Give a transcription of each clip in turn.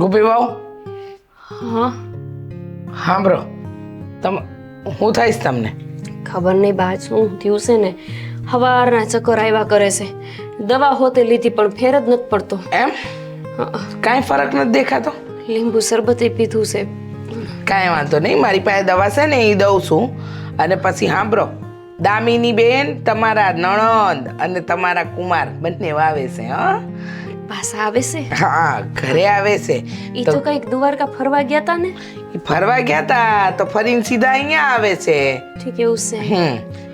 ગોપી બાઉ હા સાંભળો હું થઈશ તમને ખબર નહીં બા શું થયું છે ને સવારના ચક્કર આવ્યા કરે છે દવા હોતે લીધી પણ ફેર જ નથી પડતો એમ કાંઈ ફરક નથી દેખાતો લીંબુ શરબત પીધું છે કાંઈ વાંધો નહીં મારી પાસે દવા છે ને એ દઉં છું અને પછી સાંભળો દામિની બેન તમારા નણંદ અને તમારા કુમાર બંને આવે છે હા પાછા આવે છે હા ઘરે આવે છે એ તો કઈક દ્વારકા ફરવા ગયા તા ને ઈ ફરવા ગયા તા તો ફરીને સીધા અહીંયા આવે છે ઠીક એવું છે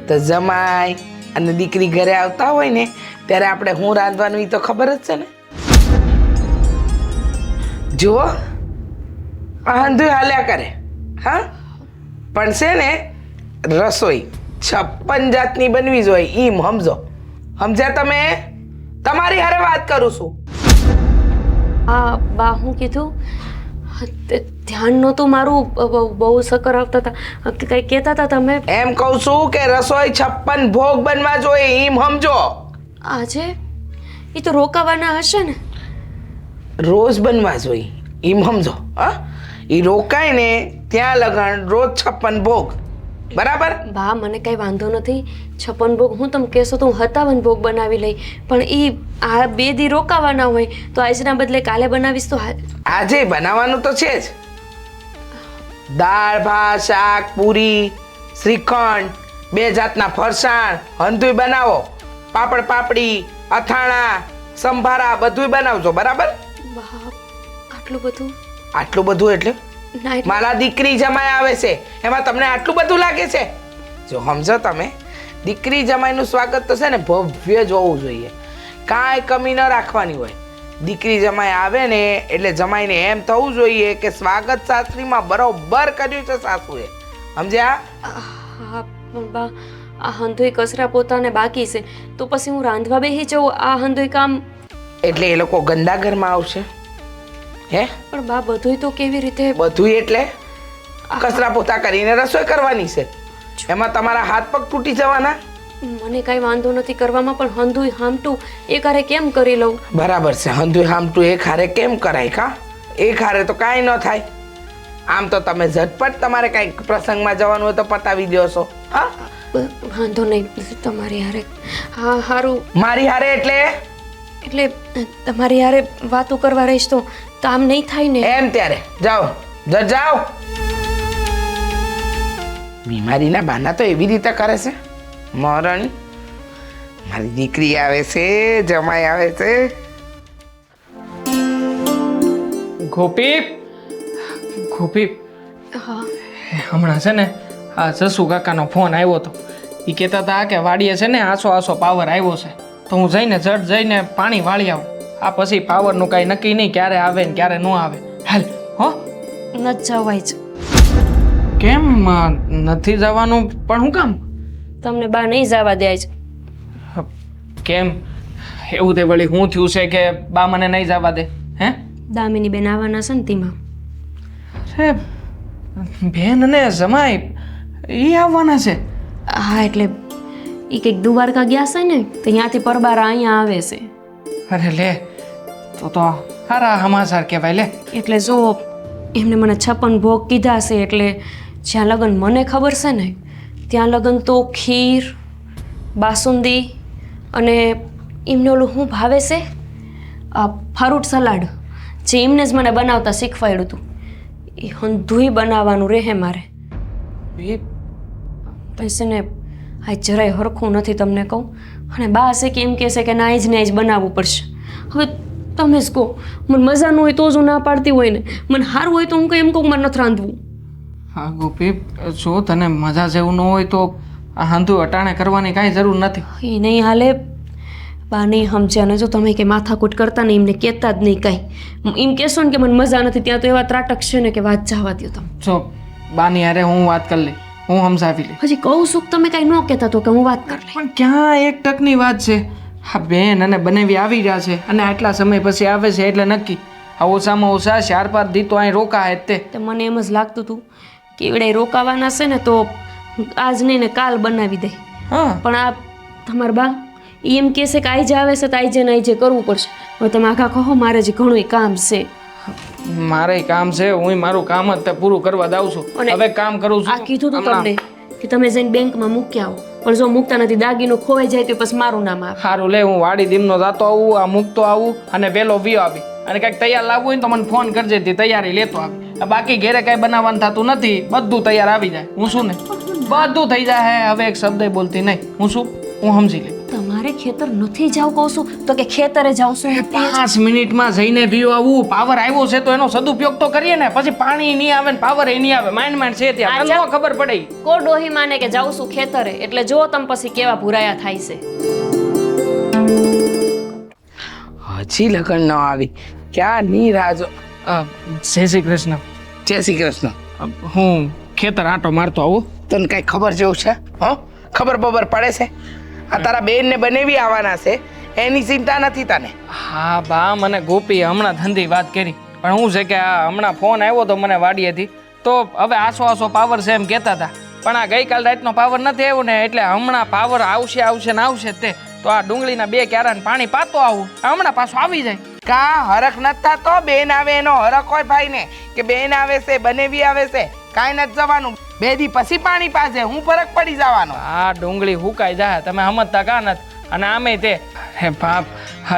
તો જમાઈ અને દીકરી ઘરે આવતા હોય ને ત્યારે આપણે હું રાંધવાનું એ તો ખબર જ છે ને જુઓ આંધું હાલ્યા કરે હા પણ છે ને રસોઈ 56 જાતની બનવી જોઈએ ઈમ સમજો સમજ્યા તમે તમારી હારે વાત કરું છું હા બા હું કીધું ધ્યાન નહોતું મારું બહુ ચક્કર આવતા હતા કઈ કહેતા હતા તમે એમ કહું છું કે રસોઈ 56 ભોગ બનવા જોઈએ ઈમ સમજો આજે એ તો રોકાવાના હશે ને રોજ બનવા જોઈએ ઈમ સમજો હા એ રોકાય ને ત્યાં લગન રોજ 56 ભોગ બરાબર બા મને કઈ વાંધો નથી 56 ભોગ હું તમે કહેશો તો હું 57 ભોગ બનાવી લઈ પણ એ આ 2 દી રોકાવાના હોય તો આજના બદલે કાલે બનાવીશ તો આજે બનાવવાનું તો છે જ દાળ ભાત શાક પૂરી શ્રીખંડ 2 જાતના ફરસાણ હંધુય બનાવો પાપડ પાપડી અથાણા સંભારા બધુંય બનાવજો બરાબર બા આટલું બધું એટલે ના એટલે મારા દીકરી જમાઈ આવે છે એમાં તમને આટલું બધું લાગે છે જો સમજો તમે દીકરી જમાઈનું સ્વાગત તો છે ને ભવ્ય જ હોવું જોઈએ કાંઈ કમી ન રાખવાની હોય દીકરી જમાઈ આવે ને એટલે જમાઈને એમ થવું જોઈએ કે સ્વાગત શાસ્ત્રીમાં બરોબર કર્યું છે સાસુએ સમજ્યા હા પણ બા આ હંધોઈ કચરા પોતાને બાકી છે તો પછી હું રાંધવા બેસી જાઉં આ હંધોઈ કામ એટલે એ લોકો ગંદા ઘરમાં આવશે હે પણ બા બધુંય તો કેવી રીતે બધું એટલે કચરા પોતા કરીને રસોઈ કરવાની છે એમાં તમારા હાથ પગ તૂટી જવાના મને કઈ વાંધો નથી કરવામાં પણ હંધુય હામટું એક હારે કેમ કરી લઉં બરાબર છે હંધુય હામટું એક હારે કેમ કરાય કા એક હારે તો કાંઈ ન થાય આમ તો તમે ઝટપટ તમારે કાંઈક પ્રસંગમાં જવાનું હોય તો પતાવી દો છો હા વાંધો નહીં તમારી હારે હા સારું મારી હારે એટલે તમારી હારે વાતો કરવા રહીશ તો આમ નહીં થાય ને એમ ત્યારે જાઓ જાઓ બીમારીના બહાના તો એવી રીતે કરે છે મરણી મારી દીકરી આવે છે જમાઈ આવે છે ગોપી હા હમણાં છે ને આ જસુ કાકાનો ફોન આવ્યો હતો એ કહેતા હતા કે વાડીએ છે ને આસો પાવર આવ્યો છે તો હું જઈને પાણી વાળી આવું આ પછી પાવરનું કાંઈ નક્કી નહીં ક્યારે આવે ને ક્યારે ન આવે હાલ હો નથી જવાય જ કેમ નથી જવાનું પણ શું કામ તમને બા નહીં જવા દે જ કેમ એવું તે વળી શું થયું છે કે બા મને નહીં જવા દે હે દામિની બેન આવવાના છે ને તેમાં અરે બેન અને જમાઈ એ આવવાના છે હા એટલે એ કંઈક દ્વારકા ગયા છે ને તો ત્યાંથી પરબારા અહીંયા આવે છે અરે લે તો સારા સમાચાર કહેવાય લે એટલે જો એમને મને 56 ભોગ કીધા છે એટલે જ્યાં લગન મને ખબર છે ને ત્યાં લગન તો ખીર બાસુંદી અને એમને ઓલું શું ભાવે છે ફ્રૂટ સલાડ જે એમને જ મને બનાવતા શીખવાડ્યું હતું એ હંધુય બનાવવાનું રહે મારે એ પછી ને આ જરાય હરખું નથી તમને કહું અને બા છે કે એમ કહેશે કે ના જ બનાવવું પડશે હવે તમે જ કહો મને મજા ન હોય તો જ હું ના પાડતી હોય ને મને સારું હોય તો હું કંઈ એમ કહું મારે નથી રાંધવું હા ગોપી જો તને મજા જેવું ન હોય તો આ હાંધું અટાણે કરવાની કાંઈ જરૂર નથી એ નહીં હાલે બા નહીં સમજ્યા ને જો તમે કે માથાકૂટ કરતા ને એમને કહેતા જ નહીં કાંઈ એમ કહેશો ને કે મને મજા નથી ત્યાં તો એવા ત્રાટક છે ને કે વાત જવા દો તમે જો બાની હારે હું વાત કરી લઈ હું સમજાવી લઈ હજી કહું સુખ તમે કાંઈ ન કહેતા તો કે હું વાત કરી લઈ પણ ક્યાં એક ટકની વાત છે હા બેન અને બનેવી આવી રહ્યા છે અને આટલા સમય પછી આવે છે એટલે નક્કી આ ઓછામાં ઓછા 4-5 દી તો અહીં રોકાય જ તે મને એમ જ લાગતું હતું કે એવડે રોકાવાના છે ને તો આજ નહીં ને કાલ બનાવી દે હા પણ આ તમારા બા એમ કહેશે કે આઈ જ આવે છે તો આઈ જે કરવું પડશે હવે તમે આખા કહો મારે જ ઘણું કામ છે મારે કામ છે, હું મારું કામ જ તે પૂરું કરવા જાઉં છું. અને હવે કામ કરું છું. આ કીધું તું હમણાં. તમને કે તમે જઈને બેંકમાં મૂકી આવો, પણ જો મૂકતા નથી દાગીનો ખોવાઈ જાય તો પછી મારું નામ આવે. સારું લે, હું વાડી દીમનો જાતો આવું, આ મૂકતો આવું અને વેલો વિયો આવી અને કંઈક તૈયાર લાવવું હોય ને તો મને ફોન કરજે, તે તૈયારી લેતો આવી. બાકી ઘેરે કાંઈ બનાવવાનું થતું નથી, બધું તૈયાર આવી જાય. હું શું ને બધું થઈ જાય. હવે એક શબ્દ બોલતી નહીં. હું શું હું સમજી લે. તમારે ખેતર નથી જાવ કહું છું તો કે ખેતરે જાવ છું. 5 મિનિટમાં જઈને વિયો આવું. પાવર આવ્યો છે તો એનો સદુપયોગ તો કરીએ ને. પછી પાણી નહીં આવે ને પાવર એ નહીં આવે, માંડ છે ત્યાં તને ન ખબર પડે. કો ડોહી માને કે જાઉં છું ખેતરે, એટલે જો તમે પછી કેવા ભૂરાયા થાય છે. હજી લગન ન આવી, ક્યાં ની રાજો. જય શ્રી કૃષ્ણ. જય શ્રી કૃષ્ણ. હું ખેતર આંટો મારતો આવું. તને કઈ ખબર જેવું છે? હો, ખબર બબર પડે છે? આ તારા બેન ને બનેવી આવવાના છે, એની ચિંતા નથી તને? હા બા, મને ગોપી હમણાં ધંધી વાત કરી, પણ હું છે કે આ હમણાં ફોન આવ્યો તો મને વાડીએથી, તો હવે આસો પાવર છે એમ કહેતા હતા. પણ આ ગઈકાલ રાતનો પાવર નથી આવ્યો ને, એટલે હમણાં પાવર આવશે ને આવશે તે. તો આ ડુંગળીના 2 ક્યારા પાણી પાતો આવું, હમણાં પાછું આવી જાય. કા હરખ નથી થતો? બેન આવે એનો હરખ હોય ભાઈ ને, કે બેન આવે છે બનેવી આવે છે, કાંઈ નથી જવાનું. 2 દી પછી પાણી પાશે, હું ફરક પડી જવાનો. આ ડુંગળી હુકાઈ જાય, તમે સમજતા કા નથી. અને આમે તે હે બાપ,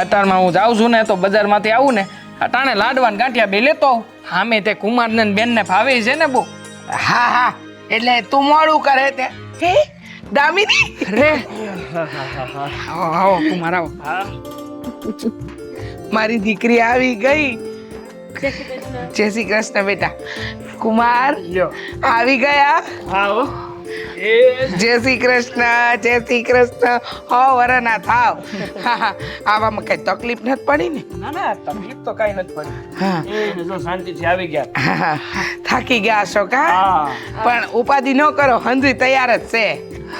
અત્યારમાં હું જાઉં છું ને તો બજારમાંથી આવું ને અટાણે લાડવાન ગાંઠિયા 2 લેતો આવું. આમે તે કુમારને ને બેનને ભાવે છે ને બહુ. હા, એટલે તું મોડું કરે તે. હે દામિની રે આવો કુમાર આવો. મારી દીકરી આવી ગઈ. જય શ્રી કૃષ્ણ બેટા. કુમાર આવી ગયા. જય શ્રી કૃષ્ણ. જય શ્રી કૃષ્ણ. હો વરના થાવ. આવામાં કઈ તકલીફ નથી પડી ને? ના તકલીફ તો કઈ નથી પડી. હા, જો શાંતિથી આવી ગયા. હા, થાકી ગયા છો કા? પણ ઉપાધિ ન કરો, હંધુય તૈયાર જ છે.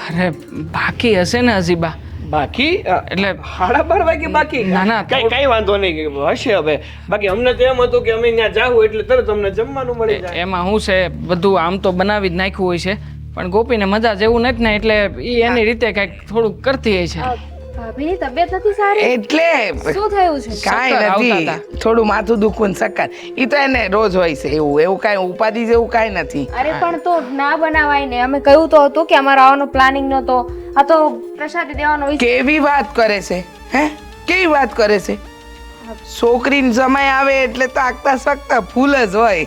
અરે બાકી હશે ને હજી બા? બાકી એટલે 12:30 વાગે બાકી? ના કઈ વાંધો નહીં, હશે હવે. બાકી અમને તો એમ હતું કે અમે ત્યાં જાવું એટલે તરત અમને જમવાનું મળી જાય. એમાં શું છે, બધું આમ તો બનાવી જ નાખ્યું હોય છે, પણ ગોપીને મજા જેવું નથી ને, એટલે એ એની રીતે કઈક થોડુંક કરતી હોય છે. ભાભીની તબિયત નથી સારી, એટલે શું થયું છે? કાંઈ ચક્કર આવતા નથી, થોડું માથું દુખવું ને ચક્કર, ઈ તો એને રોજ હોય છે. એવું કાંઈ ઉપાધિ જેવું કાંઈ નથી. અરે પણ તો ના બનાવાય ને, અમે કહ્યું તો હતું કે અમારો આવવાનો પ્લાનિંગ નહોતો, આ તો પ્રસાદી દેવાનો વિચાર. કેવી વાત કરે છે? હે, કેવી વાત કરે છે? છોકરીને જમાઈ આવે એટલે તો આગતા શકતા ફૂલ જ હોય.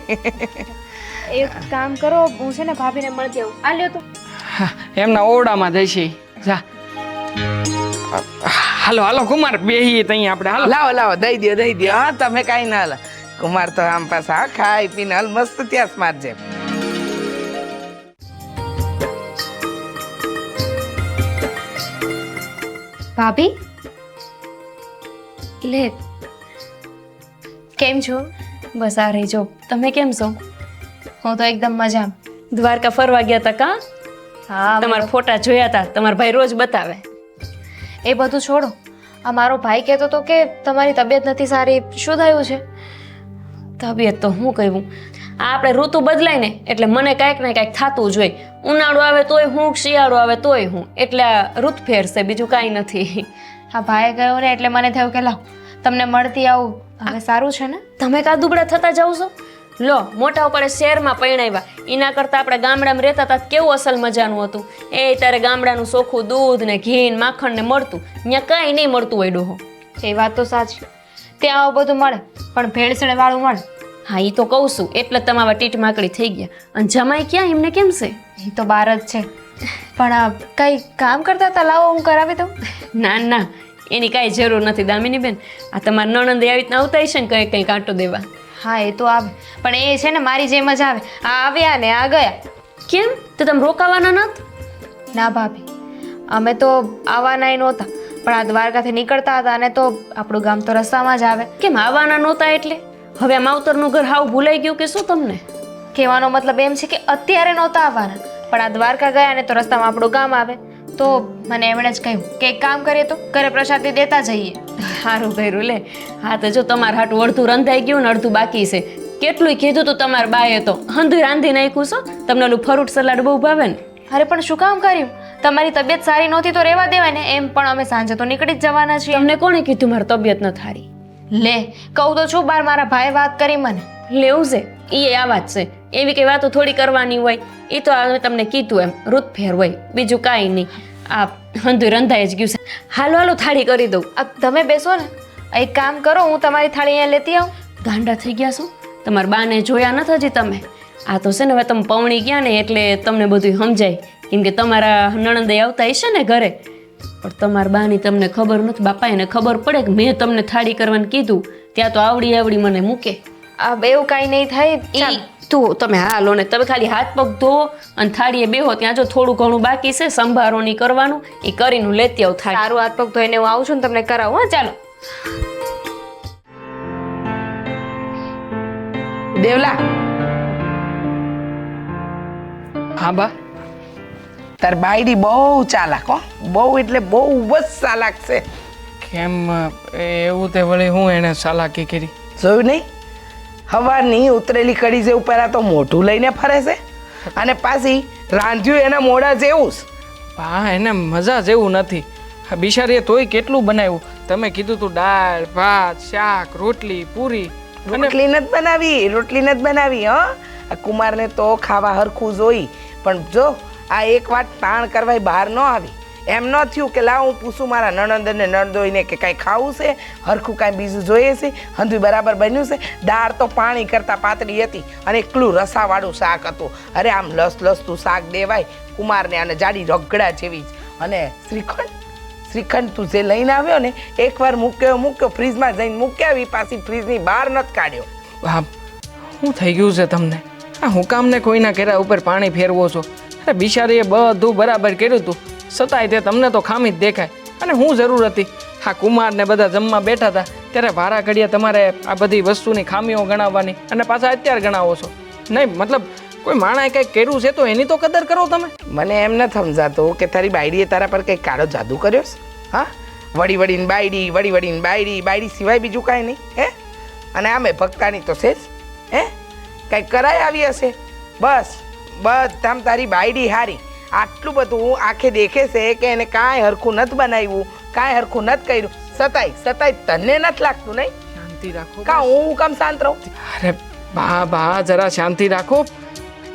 એક કામ કરો, હું છે ને ભાભીને મળતી આવું. આ લ્યો તો. હા, એમના ઓરડામાં જઈશે. જા હાલો કુમાર, બેહીએ તઈ આપણે. હાલો લાવો દઈ દો. હા, તમે કાંઈ ના લો. કુમાર તો આમ પાછા ખાઈ પીને હાલ મસ્ત ત્યાં મારજે. ભાભી લે, કેમ છો? બસ આ રહી જો, તમે કેમ છો? હું તો એકદમ મજામાં. દ્વારકા ફરવા ગયા હતા કા? હા, તમારા ફોટા જોયા હતા, તમારા ભાઈ રોજ બતાવે. એ બધું છોડો. આ મારો ભાઈ કહેતો હતો કે તમારી તબિયત નથી સારી, શું થયું છે? તબિયત તો હું કહ્યું, આ આપણે ઋતુ બદલાય ને એટલે મને કાંઈક ને કાંઈક થતું જ હોય. ઉનાળો આવે તોય હું, શિયાળો આવે તોય હું, એટલે આ ઋતુ ફેર છે, બીજું કાંઈ નથી. હા, ભાઈએ કહ્યું ને એટલે મને થયું કે લાવ તમને મળતી આવું. હવે સારું છે ને? તમે કા દુબળા થતા જાવ છો? લો, મોટા ઉપર શહેરમાં પરણાવ્યા, એના કરતાં આપણે ગામડામાં રહેતા હતા કેવું અસલ મજાનું હતું. એ ત્યારે ગામડાનું ચોખ્ખું દૂધ ને ઘી ને માખણ ને મળતું, અહીંયા કાંઈ નહીં મળતું હોય ડોહો. એ વાત તો સાચી, ત્યાં આવું બધું મળે પણ ભેળસેળ વાળું મળે. હા, એ તો કહું છું, એટલે તમારા ટીટ માકડી થઈ ગયા. અને જમાઈ ક્યાં, એમને કેમ છે? એ તો બહાર જ છે. પણ કંઈ કામ કરતા હતા, લાવો હું કરાવી દઉં. ના, એની કાંઈ જરૂર નથી દામિની બેન. આ તમારા નણંદ આવી રીતના આવતા હશે ને કંઈ કાંટો દેવા. હા, એ તો આવે, પણ એ છે ને મારી જેમ જ આવે. આ આવ્યા ને આ ગયા. કેમ? તો તમે રોકાવાના નથી? ના ભાભી, અમે તો આવવાના નહોતા, પણ આ દ્વારકાથી નીકળતા હતા અને તો આપણું ગામ તો રસ્તામાં જ આવે. કેમ આવવાના નહોતા એટલે? હવે આ માવતરનું ઘર હાવ ભૂલાઈ ગયું કે શું તમને? કહેવાનો મતલબ એમ છે કે અત્યારે નહોતા આવવાના, પણ આ દ્વારકા ગયા ને તો રસ્તામાં આપણું ગામ આવે, તો મને એમણે જ કહ્યું કે એક કામ કરીએ તો ઘરે પ્રસાદી દેતા જઈએ. સારું કર્યું લે. હા, તો જો તમારા હાટું અડધું રંધાઈ ગયું ને અડધું બાકી છે. કેટલું કીધું તું તમારા બાએ તો, હંધુય રાંધી નાખ્યું છો. તમને ઓલું ફ્રૂટ સલાડ બહુ ભાવે ને? અરે પણ શું કામ કર્યું? તમારી તબિયત સારી નહોતી તો રહેવા દેવાય ને. એમ પણ અમે સાંજે તો નીકળી જ જવાના છીએ. તમને કોણે કીધું મારી તબિયત ન થારી? લે કહું તો છું બાર મારા ભાઈ વાત કરી મને. લેવું છે એ આ વાત છે. એવી કઈ વાતો થોડી કરવાની હોય. એ તો આ તમને કીધું એમ રૂતફેર હોય, બીજું કાંઈ નહીં. આ હંધુય રંધાઈ જ ગયું છે. હાલો હાલો થાળી કરી દઉં. તમે બેસો ને, એક કામ કરો, હું તમારી થાળી અહીંયા લેતી આવું. ગાંડા થઈ ગયા છો? તમારા બાને જોયા નથી હજી તમે? આ તો છે ને હવે તમે પૌણી ગયા ને એટલે તમને બધું સમજાય. કેમ કે તમારા નણંદે આવતા હશે ને ઘરે, પણ તમારા બાની તમને ખબર નથી. બાપા એને ખબર પડે કે મેં તમને થાળી કરવાનું કીધું, ત્યાં તો આવડી આવડી મને મૂકે. એવું કાંઈ નહીં થાય. ઈ તું તમે હાલો ને, તમે ખાલી હાથ પગ ધો અને થાળીએ બેહો. ત્યાં જો થોડું ઘણું બાકી છે સંભારો નહીં કરવાનું, એ કરીને લેતી આવું થાળી. સારું, હાથ પગ ધોઈને હું આવું છું ને તમને કરાવું. હા ચાલો. દેવલા, હા બા. તાર બાયડી બહુ ચાલાક હો, બહુ એટલે બહુ જ ચાલાક છે. કેમ એવું તે વળી હું એને ચાલાકી કરી? જોયું નહીં? હવાની ઉતરેલી કડી જેવું પહેલાં તો મોઢું લઈને ફરે છે, અને પાછી રાંધ્યું એના મોઢા જેવું જ. બા એને મજા જેવું નથી. આ બિચારીએ તોય કેટલું બનાવ્યું. તમે કીધું તું દાળ ભાત શાક રોટલી પૂરી. રોટલી નથી બનાવી, રોટલી નથી બનાવી. હા, આ કુમારને તો ખાવા હરખું જોઈ, પણ જો આ એક વાત તાણ કરવાય બહાર ન આવી. એમ ન થયું કે લાવ હું પૂછું મારા નણંદને નણંદોઈને કે કાંઈ ખાવું છે, હરખું કાંઈ બીજું જોઈએ છે, હંધુય બરાબર બન્યું છે. દાળ તો પાણી કરતાં પાતળી હતી અને એકલું રસાવાળું શાક હતું. અરે આમ લસતું શાક દેવાય કુમારને, અને જાડી રગડા જેવી જ. અને શ્રીખંડ તું જે લઈને આવ્યો ને, એકવાર મૂક્યો ફ્રીજમાં જઈને મૂક્યા આવી, પાછી ફ્રીજની બહાર નથી કાઢ્યો. હા, શું થઈ ગયું છે તમને? આ હું કામને કોઈના ઘેરા ઉપર પાણી ફેરવો છો? અરે બિચારીએ બધું બરાબર કર્યું હતું, છતાંય તે તમને તો ખામી જ દેખાય. અને હું જરૂર હતી? હા, કુમારને બધા જમવા બેઠા હતા ત્યારે વારા ઘડીએ તમારે આ બધી વસ્તુની ખામીઓ ગણાવવાની, અને પાછા અત્યારે ગણાવો છો. નહીં મતલબ કોઈ માણસે કંઈક કર્યું છે તો એની તો કદર કરો તમે. મને એમ નથી સમજાતું કે તારી બાયડીએ તારા પર કંઈક કાળો જાદુ કર્યો છે. હા, વળી વળીને બાયડી સિવાય બીજું કાંઈ નહીં. હે, અને આમે ભક્તાની તો છે જ. હે, કંઈક કરાય આવી હશે. બસ બધામ તારી બાયડી હારી. આટલું બધું આંખે દેખે છે કે એને કાંઈ હરખું નથી બનાવ્યું, કાંઈ હરખું નથી કર્યું, સતાય તને નથી લાગતું? નહીં શાંતિ રાખો. કાં હું કામ શાંત રહું? અરે બા જરા શાંતિ રાખો.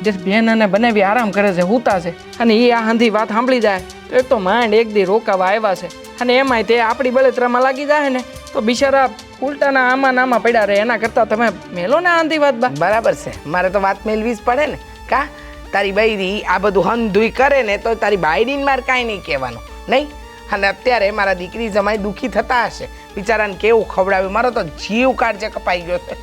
જે બેન અને બનાવી આરામ કરે છે, હુતા છે, અને એ આ હાંધી વાત સાંભળી જાય તો એક તો માંડ એક દી રોકાવા આવ્યા છે, અને એમાંય તે આપણી બળતરામાં લાગી જાય ને તો બિચારા ઉલટાના આમાં પડ્યા રહે. એના કરતાં તમે મેલો ને હાંધી વાત. બા બરાબર છે, મારે તો વાત મેળવી જ પડે ને. કા તારી બાયડી આ બધું હંધુય કરે ને તો તારી બાયડીને મારે કાંઈ નહીં કહેવાનું. નહીં, અને અત્યારે મારા દીકરી જમાઈ દુઃખી થતા હશે, બિચારાને કેવું ખવડાવ્યું. મારો તો જીવ કાળજે કપાઈ ગયો છે.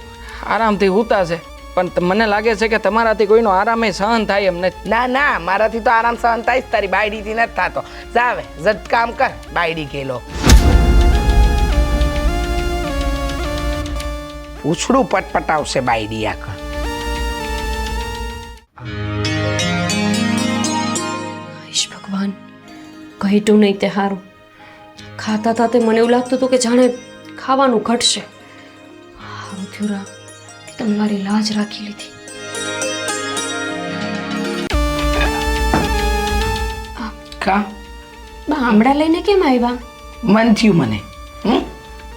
આરામથી હુતા છે, પણ મને લાગે છે કે તમારાથી કોઈનો આરામ સહન થાય એમ નથી. ના, મારાથી તો આરામ સહન થાય જ, તારી બાયડીથી નથી થતો. જાવે જટ કામ કર, બાયડી કેલો પૂછડું પટપટાવશે બાયડી આખા. ભગવાન, ઘટ્યું નહીં તે સારું. ખાતા થતા મને એવું લાગતું હતું કે જાણે ખાવાનું ઘટશે. સારું થયું રા કે તમે મારી લાજ રાખી લીધી. કા આમળા લઈને કેમ આવ્યા? મન થયું મને.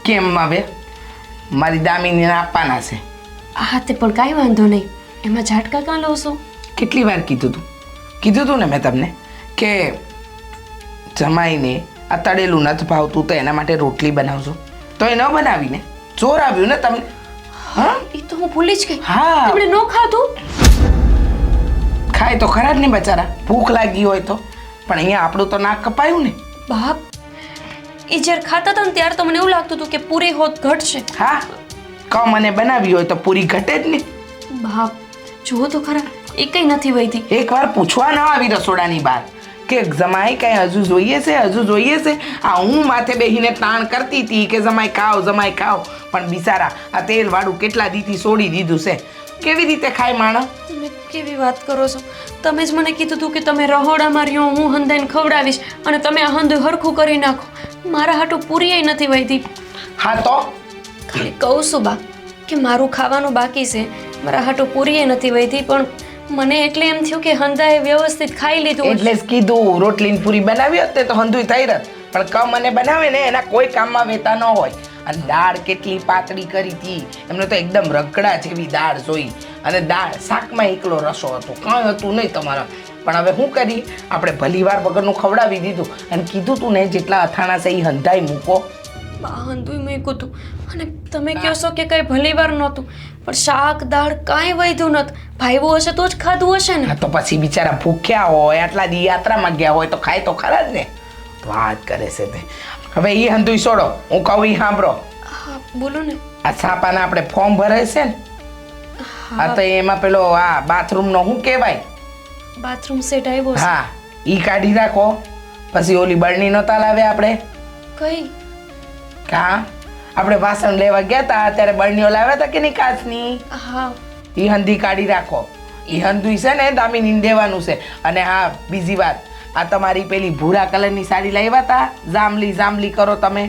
કેમ હવે મારી દામીને આપવાના છે. હા, તે પણ કાંઈ વાંધો નહીં. એમાં ઝાટકા કાં લો છો? કેટલી વાર કીધું તું ને મેં તમને કે જમાઈને આ તળેલું નથી ભાવતું તો એના માટે રોટલી બનાવજો, તો એ ન બનાવીને જોર આવ્યું ને તમને. હા, એ તો હું ભૂલી જ ગઈ. હા, તમે ન ખાધું? ખાય તો ખરા જ ને બચારા, ભૂખ લાગી હોય તો. પણ અહીંયા આપણું તો નાક કપાયું ને. બાપ, એ જ્યારે ખાતા હતા ને ત્યારે તો મને એવું લાગતું હતું કે પૂરી હોત ઘટશે. હા, મને બનાવી હોય તો પૂરી ઘટે જ ને. બાપ જુઓ તો ખરા, એ કઈ નથી વહીતી. એકવાર પૂછવા ન આવી રસોડાની બહાર કે જમાઈ કઈ હજુ જોઈએ છે. આ હું માથે બેહીને તાણ કરતી હતી કે જમાઈ ખાવ, પણ બિચારા આ તેલ વાળું કેટલા દીથી છોડી દીધું છે. કેવી રીતે ખાય માણસ? તમે કેવી વાત કરો છો? તમે જ મને કીધું હતું કે તમે રહોડામાં રહ્યો, હું હંધાઈને ખવડાવીશ, અને તમે આ હંધું હરખું કરી નાખો. મારા હાટું પૂરી નથી વહીતી. હા તો ખાલી કહું છું બા કે મારું ખાવાનું બાકી છે, મારા હાટું પૂરી નથી વહીતી, પણ મને એટલે એમ થયું કે હંધાએ વ્યવસ્થિત ખાઈ લીધું. એટલે જ કીધું રોટલીની પૂરી બનાવી હોત ને તો હંધુય થઈ રત, પણ મને બનાવે ને એના કોઈ કામમાં વેતા ન હોય. અને દાળ કેટલી પાતળી કરી હતી, એમને તો એકદમ રગડા જેવી દાળ જોઈ. અને દાળ શાકમાં એકલો રસો હતો, કાંઈ હતું નહીં તમારા. પણ હવે શું કરી, આપણે ભલીવાર વગરનું ખવડાવી દીધું અને કીધું તું ને જેટલા અથાણા છે એ હંધાઈ મૂકો. હંધુય મૂક્યું હતું અને તમે કહો છો કે કંઈ ભલીવાર નહોતું, પણ શાક દાળ કાંઈ વધ્યું નથી. ભાઈવું હશે તો જ ખાધું હશે ને. હા તો પછી બિચારા ભૂખ્યા હોય, આટલા દી યાત્રામાં ગયા હોય તો ખાય તો ખરા જ ને. વાત કરે છે તે. હવે એ હંધુય છોડો, હું કહું એ સાંભળો. હા બોલો ને. આ છાપાના આપણે ફોર્મ ભરાય છે ને, હા તો એમાં પેલો આ બાથરૂમનો શું કહેવાય, બાથરૂમ સેટ આવ્યો છે. હા ઈ કાઢી રાખો. પછી ઓલી બરણી નહોતા લાવ્યા આપણે, કઈ? કા આપણે વાસણ લેવા ગયા હતા ત્યારે બરણીઓ લાવ્યા હતા કે નહીં કાચની, હા ઈ હંધી કાઢી રાખો. ઈ હંધુય છે ને દામિનીને દેવાનું છે. અને હા બીજી વાત, આ તમારી પેલી ભૂરા કલરની સાડી લાવ્યા હતા, જાંબલી જાંબલી કરો તમે,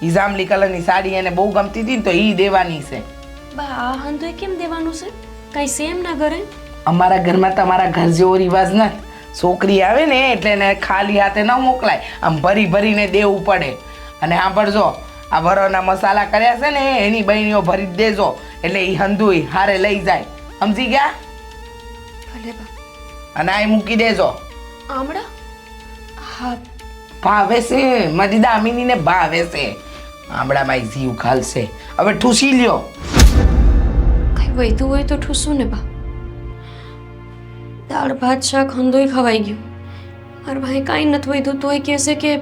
ઈ જાંબલી કલરની સાડી એને બહુ ગમતી હતી ને તો ઈ દેવાની છે. બા આ હંધુય કેમ દેવાનું છે? કઈ સેમ ના ઘરે? અમારા ઘરમાં તમારા ઘર જેવો રિવાજ નથી. છોકરી આવે ને એટલે એને ખાલી હાથે ન મોકલાય, આમ ભરી ભરીને દેવું પડે. અને સાંભળજો, આ વરોના મસાલા કર્યા છે ને એની બહેનીઓ ભરી જ દેજો, એટલે એ હંધુય હારે લઈ જાય. સમજી ગયા? ભલે બા. અને આ મૂકી દેજો. આમળા? હા ભાવે છે, મારી દામિનીને ભાવે છે. આમળામાં જીવ ખાલશે. હવે ઠૂસી લ્યો. કઈ વૈધું હોય તો ઠૂસું ને બા. દાળ ભાત શાક હંધોય ખવાઈ ગયું. મારા ભાઈ કાંઈ નથી વૈધું તોય કહેશે કે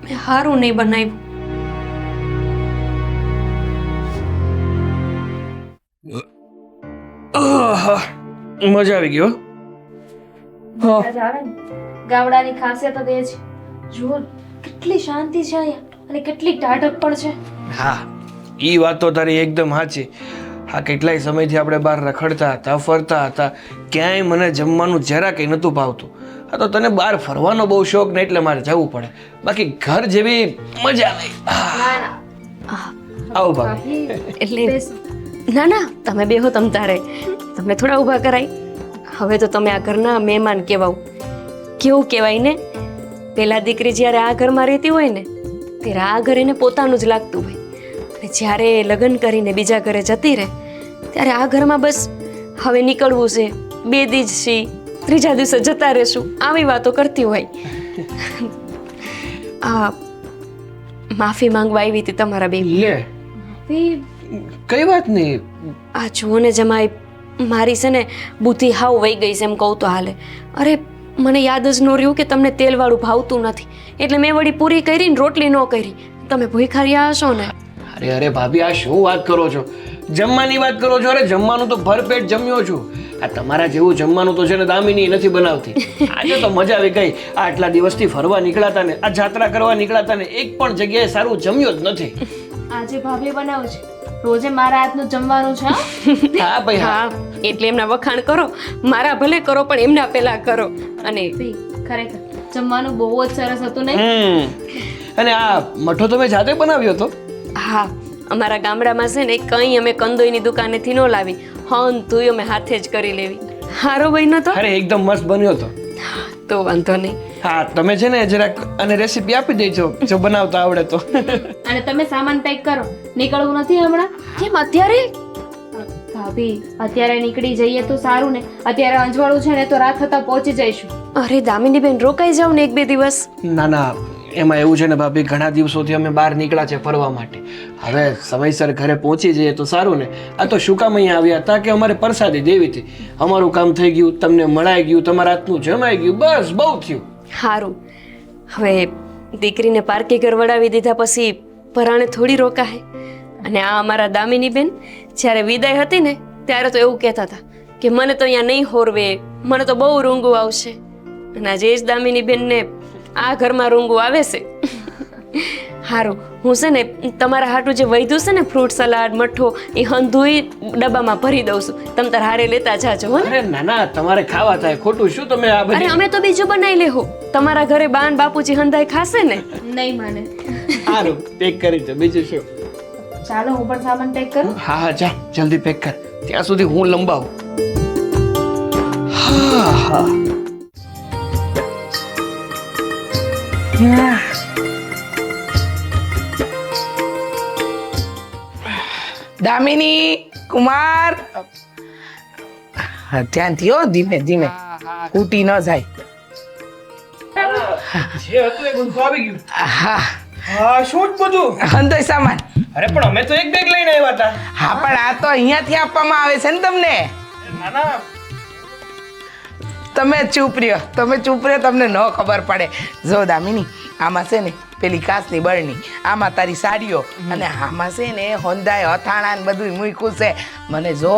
મેં સારું નહીં બનાવ્યું. મજા આવી ગયો. હા ગામડાની ખાસિયત જ એ છે. જુઓ કેટલી શાંતિ છે અહીંયા અને કેટલી ટાઢક પણ છે. હા એ વાત તો તારી એકદમ સાચી. હા કેટલાય સમયથી આપણે બહાર રખડતા હતા, ફરતા હતા, ક્યાંય મને જમવાનું જરા કંઈ નહોતું ભાવતું. હા તો તને બહાર ફરવાનો બહુ શોખ ને એટલે મારે જવું પડે, બાકી ઘર જેવી મજા નહીં. આવો ભાભી. એટલે ના ના તમે બેહો તમ તારે, તમને થોડા ઊભા કરાય. હવે તો તમે આ ઘરના મહેમાન કહેવાવ. કેવું કહેવાય ને, પેલા દીકરી જ્યારે આ ઘરમાં રહેતી હોય ને ત્યારે આ ઘર એને પોતાનું જ લાગતું હોય, અને જ્યારે લગ્ન કરીને બીજા ઘરે જતી રહે ત્યારે આ ઘરમાં બસ હવે નીકળવું છે, 2 દિવસ છે, 3જા દિવસે જતા રહેશું, આવી વાતો કરતી હોય. આ માફી માંગવા આવી હતી તમારા બે. લે કઈ વાત નહીં. આ જુઓ ને જમાઈ, મારી છે ને બુદ્ધિ હાવ વહી ગઈ છે એમ કહું તો હાલે. અરે મને યાદ જ ન રહ્યું કે તમને તેલવાળું ભાવતું નથી, એટલે મેં વળી પૂરી કરી ને રોટલી ન કરી. તમે ભૂખ્યા રહ્યા હશો ને. અરે અરે ભાભી આ શું વાત કરો છો? જમવાની વાત કરો છો? અરે જમવાનું તો ભરપેટ જમ્યો છું. આ તમારા જેવું જમવાનું તો છે ને દામિની નથી બનાવતી. આજે તો મજા આવી ગઈ. આટલા દિવસથી ફરવા નીકળાતા ને આ જાત્રા કરવા નીકળાતા ને એક પણ જગ્યાએ સારું જમ્યો જ નથી. આજે ભાભી બનાવું છે, રોજે મારા હાથનું જમવાનું છે. હા ભાઈ હા. હા એટલે એમના વખાણ કરો, મારા ભલે કરો પણ એમના પહેલા કરો. અને ખરેખર જમવાનું બહુ જ સરસ હતું ને. અને આ મઠો તમે જાતે બનાવ્યો હતો? હા અમારા ગામડામાં છે ને કંઈ અમે કંદોઈની દુકાનેથી ન લાવી, હં તું અમે હાથે જ કરી લેવી. હારો બન્યો તો? અરે એકદમ મસ્ત બન્યો હતો. તો વાંધો નહીં. હા તમે છે ને જરાક અને રેસીપી આપી દેજો જો બનાવતા આવડે તો. અને તમે સામાન પેક કરો, નીકળવું નથી હમણાં? કેમ અત્યારે? ભાભી અત્યારે નીકળી જઈએ તો સારું ને, અત્યારે અંજવાળું છે ને તો રાત થતા પહોંચી જઈશું. અરે દામિની બેન રોકાઈ જાવ ને 1-2 દિવસ. ના ના એમાં એવું છે ને ભાભી, ઘણા દિવસોથી અમે બહાર નીકળ્યા છે ફરવા માટે. હવે સમયસર ઘરે પહોંચી જઈએ તો સારું ને. આ તો શું કામ અહીંયા આવ્યા હતા કે અમારે પ્રસાદી દેવી હતી. અમારું કામ થઈ ગયું, તમને મળાઈ ગયું, તમારા હાથનું જમાઈ ગયું, બસ બહુ થયું. સારું. હવે દીકરીને પારકી ઘર વડાવી દીધા પછી પરાણે થોડી રોકાય. અને આ અમારા દામિની બેન જ્યારે વિદાય હતી ને ત્યારે તો એવું કહેતા હતા કે મને તો અહીંયા નહીં હોરવે, મને તો બહુ રૂંગું આવશે. અને આજે જ દામિની બેનને આ ઘરમાં રૂંગું આવે છે. સારું હું છે ને તમારા હાટું જે વધ્યું છે ને ફ્રૂટ સલાડ મઠો એ હંધુય ડબ્બામાં ભરી દઉં છું, તમે તાર હારે લેતા જાજો. અરે ના ના તમારે ખાવા થાય, ખોટું શું તમે આ અરે બધી. અમે તો બીજું બનાવી લેવું, તમારા ઘરે બાન બાપુજી હંધાઈ ખાશે ને. નહીં માને. સારું પેક કરી દો, બીજું શું. ચાલો હું પણ સામાન પેક કરું. હા હા જા જલ્દી પેક કર, ત્યાં સુધી હું લંબાવું. હા હા દામિની કુમાર હા, ધ્યાનથી હો, ધીમે ધીમે તૂટી ન જાય. જે હતું એ બધું આવી ગયું. હા હા, શું જ બધું? અંદોય સામાન. અરે પણ અમે તો એક બેગ લઈને આવ્યા હતા. હા પણ આ તો અહીંયાથી આપવામાં આવે છે ને તમને. ના ના, તમે ચૂપ રહ્યો, તમે ચૂપ રહ્યો, તમને ન ખબર પડે. જો દામિની, આમાં છે ને પેલી કાચની બરણી, આમાં તારી સાડીઓ, અને આમાં છે ને હોંદાય અથાણા ને બધું મૂક્યું છે. મને જો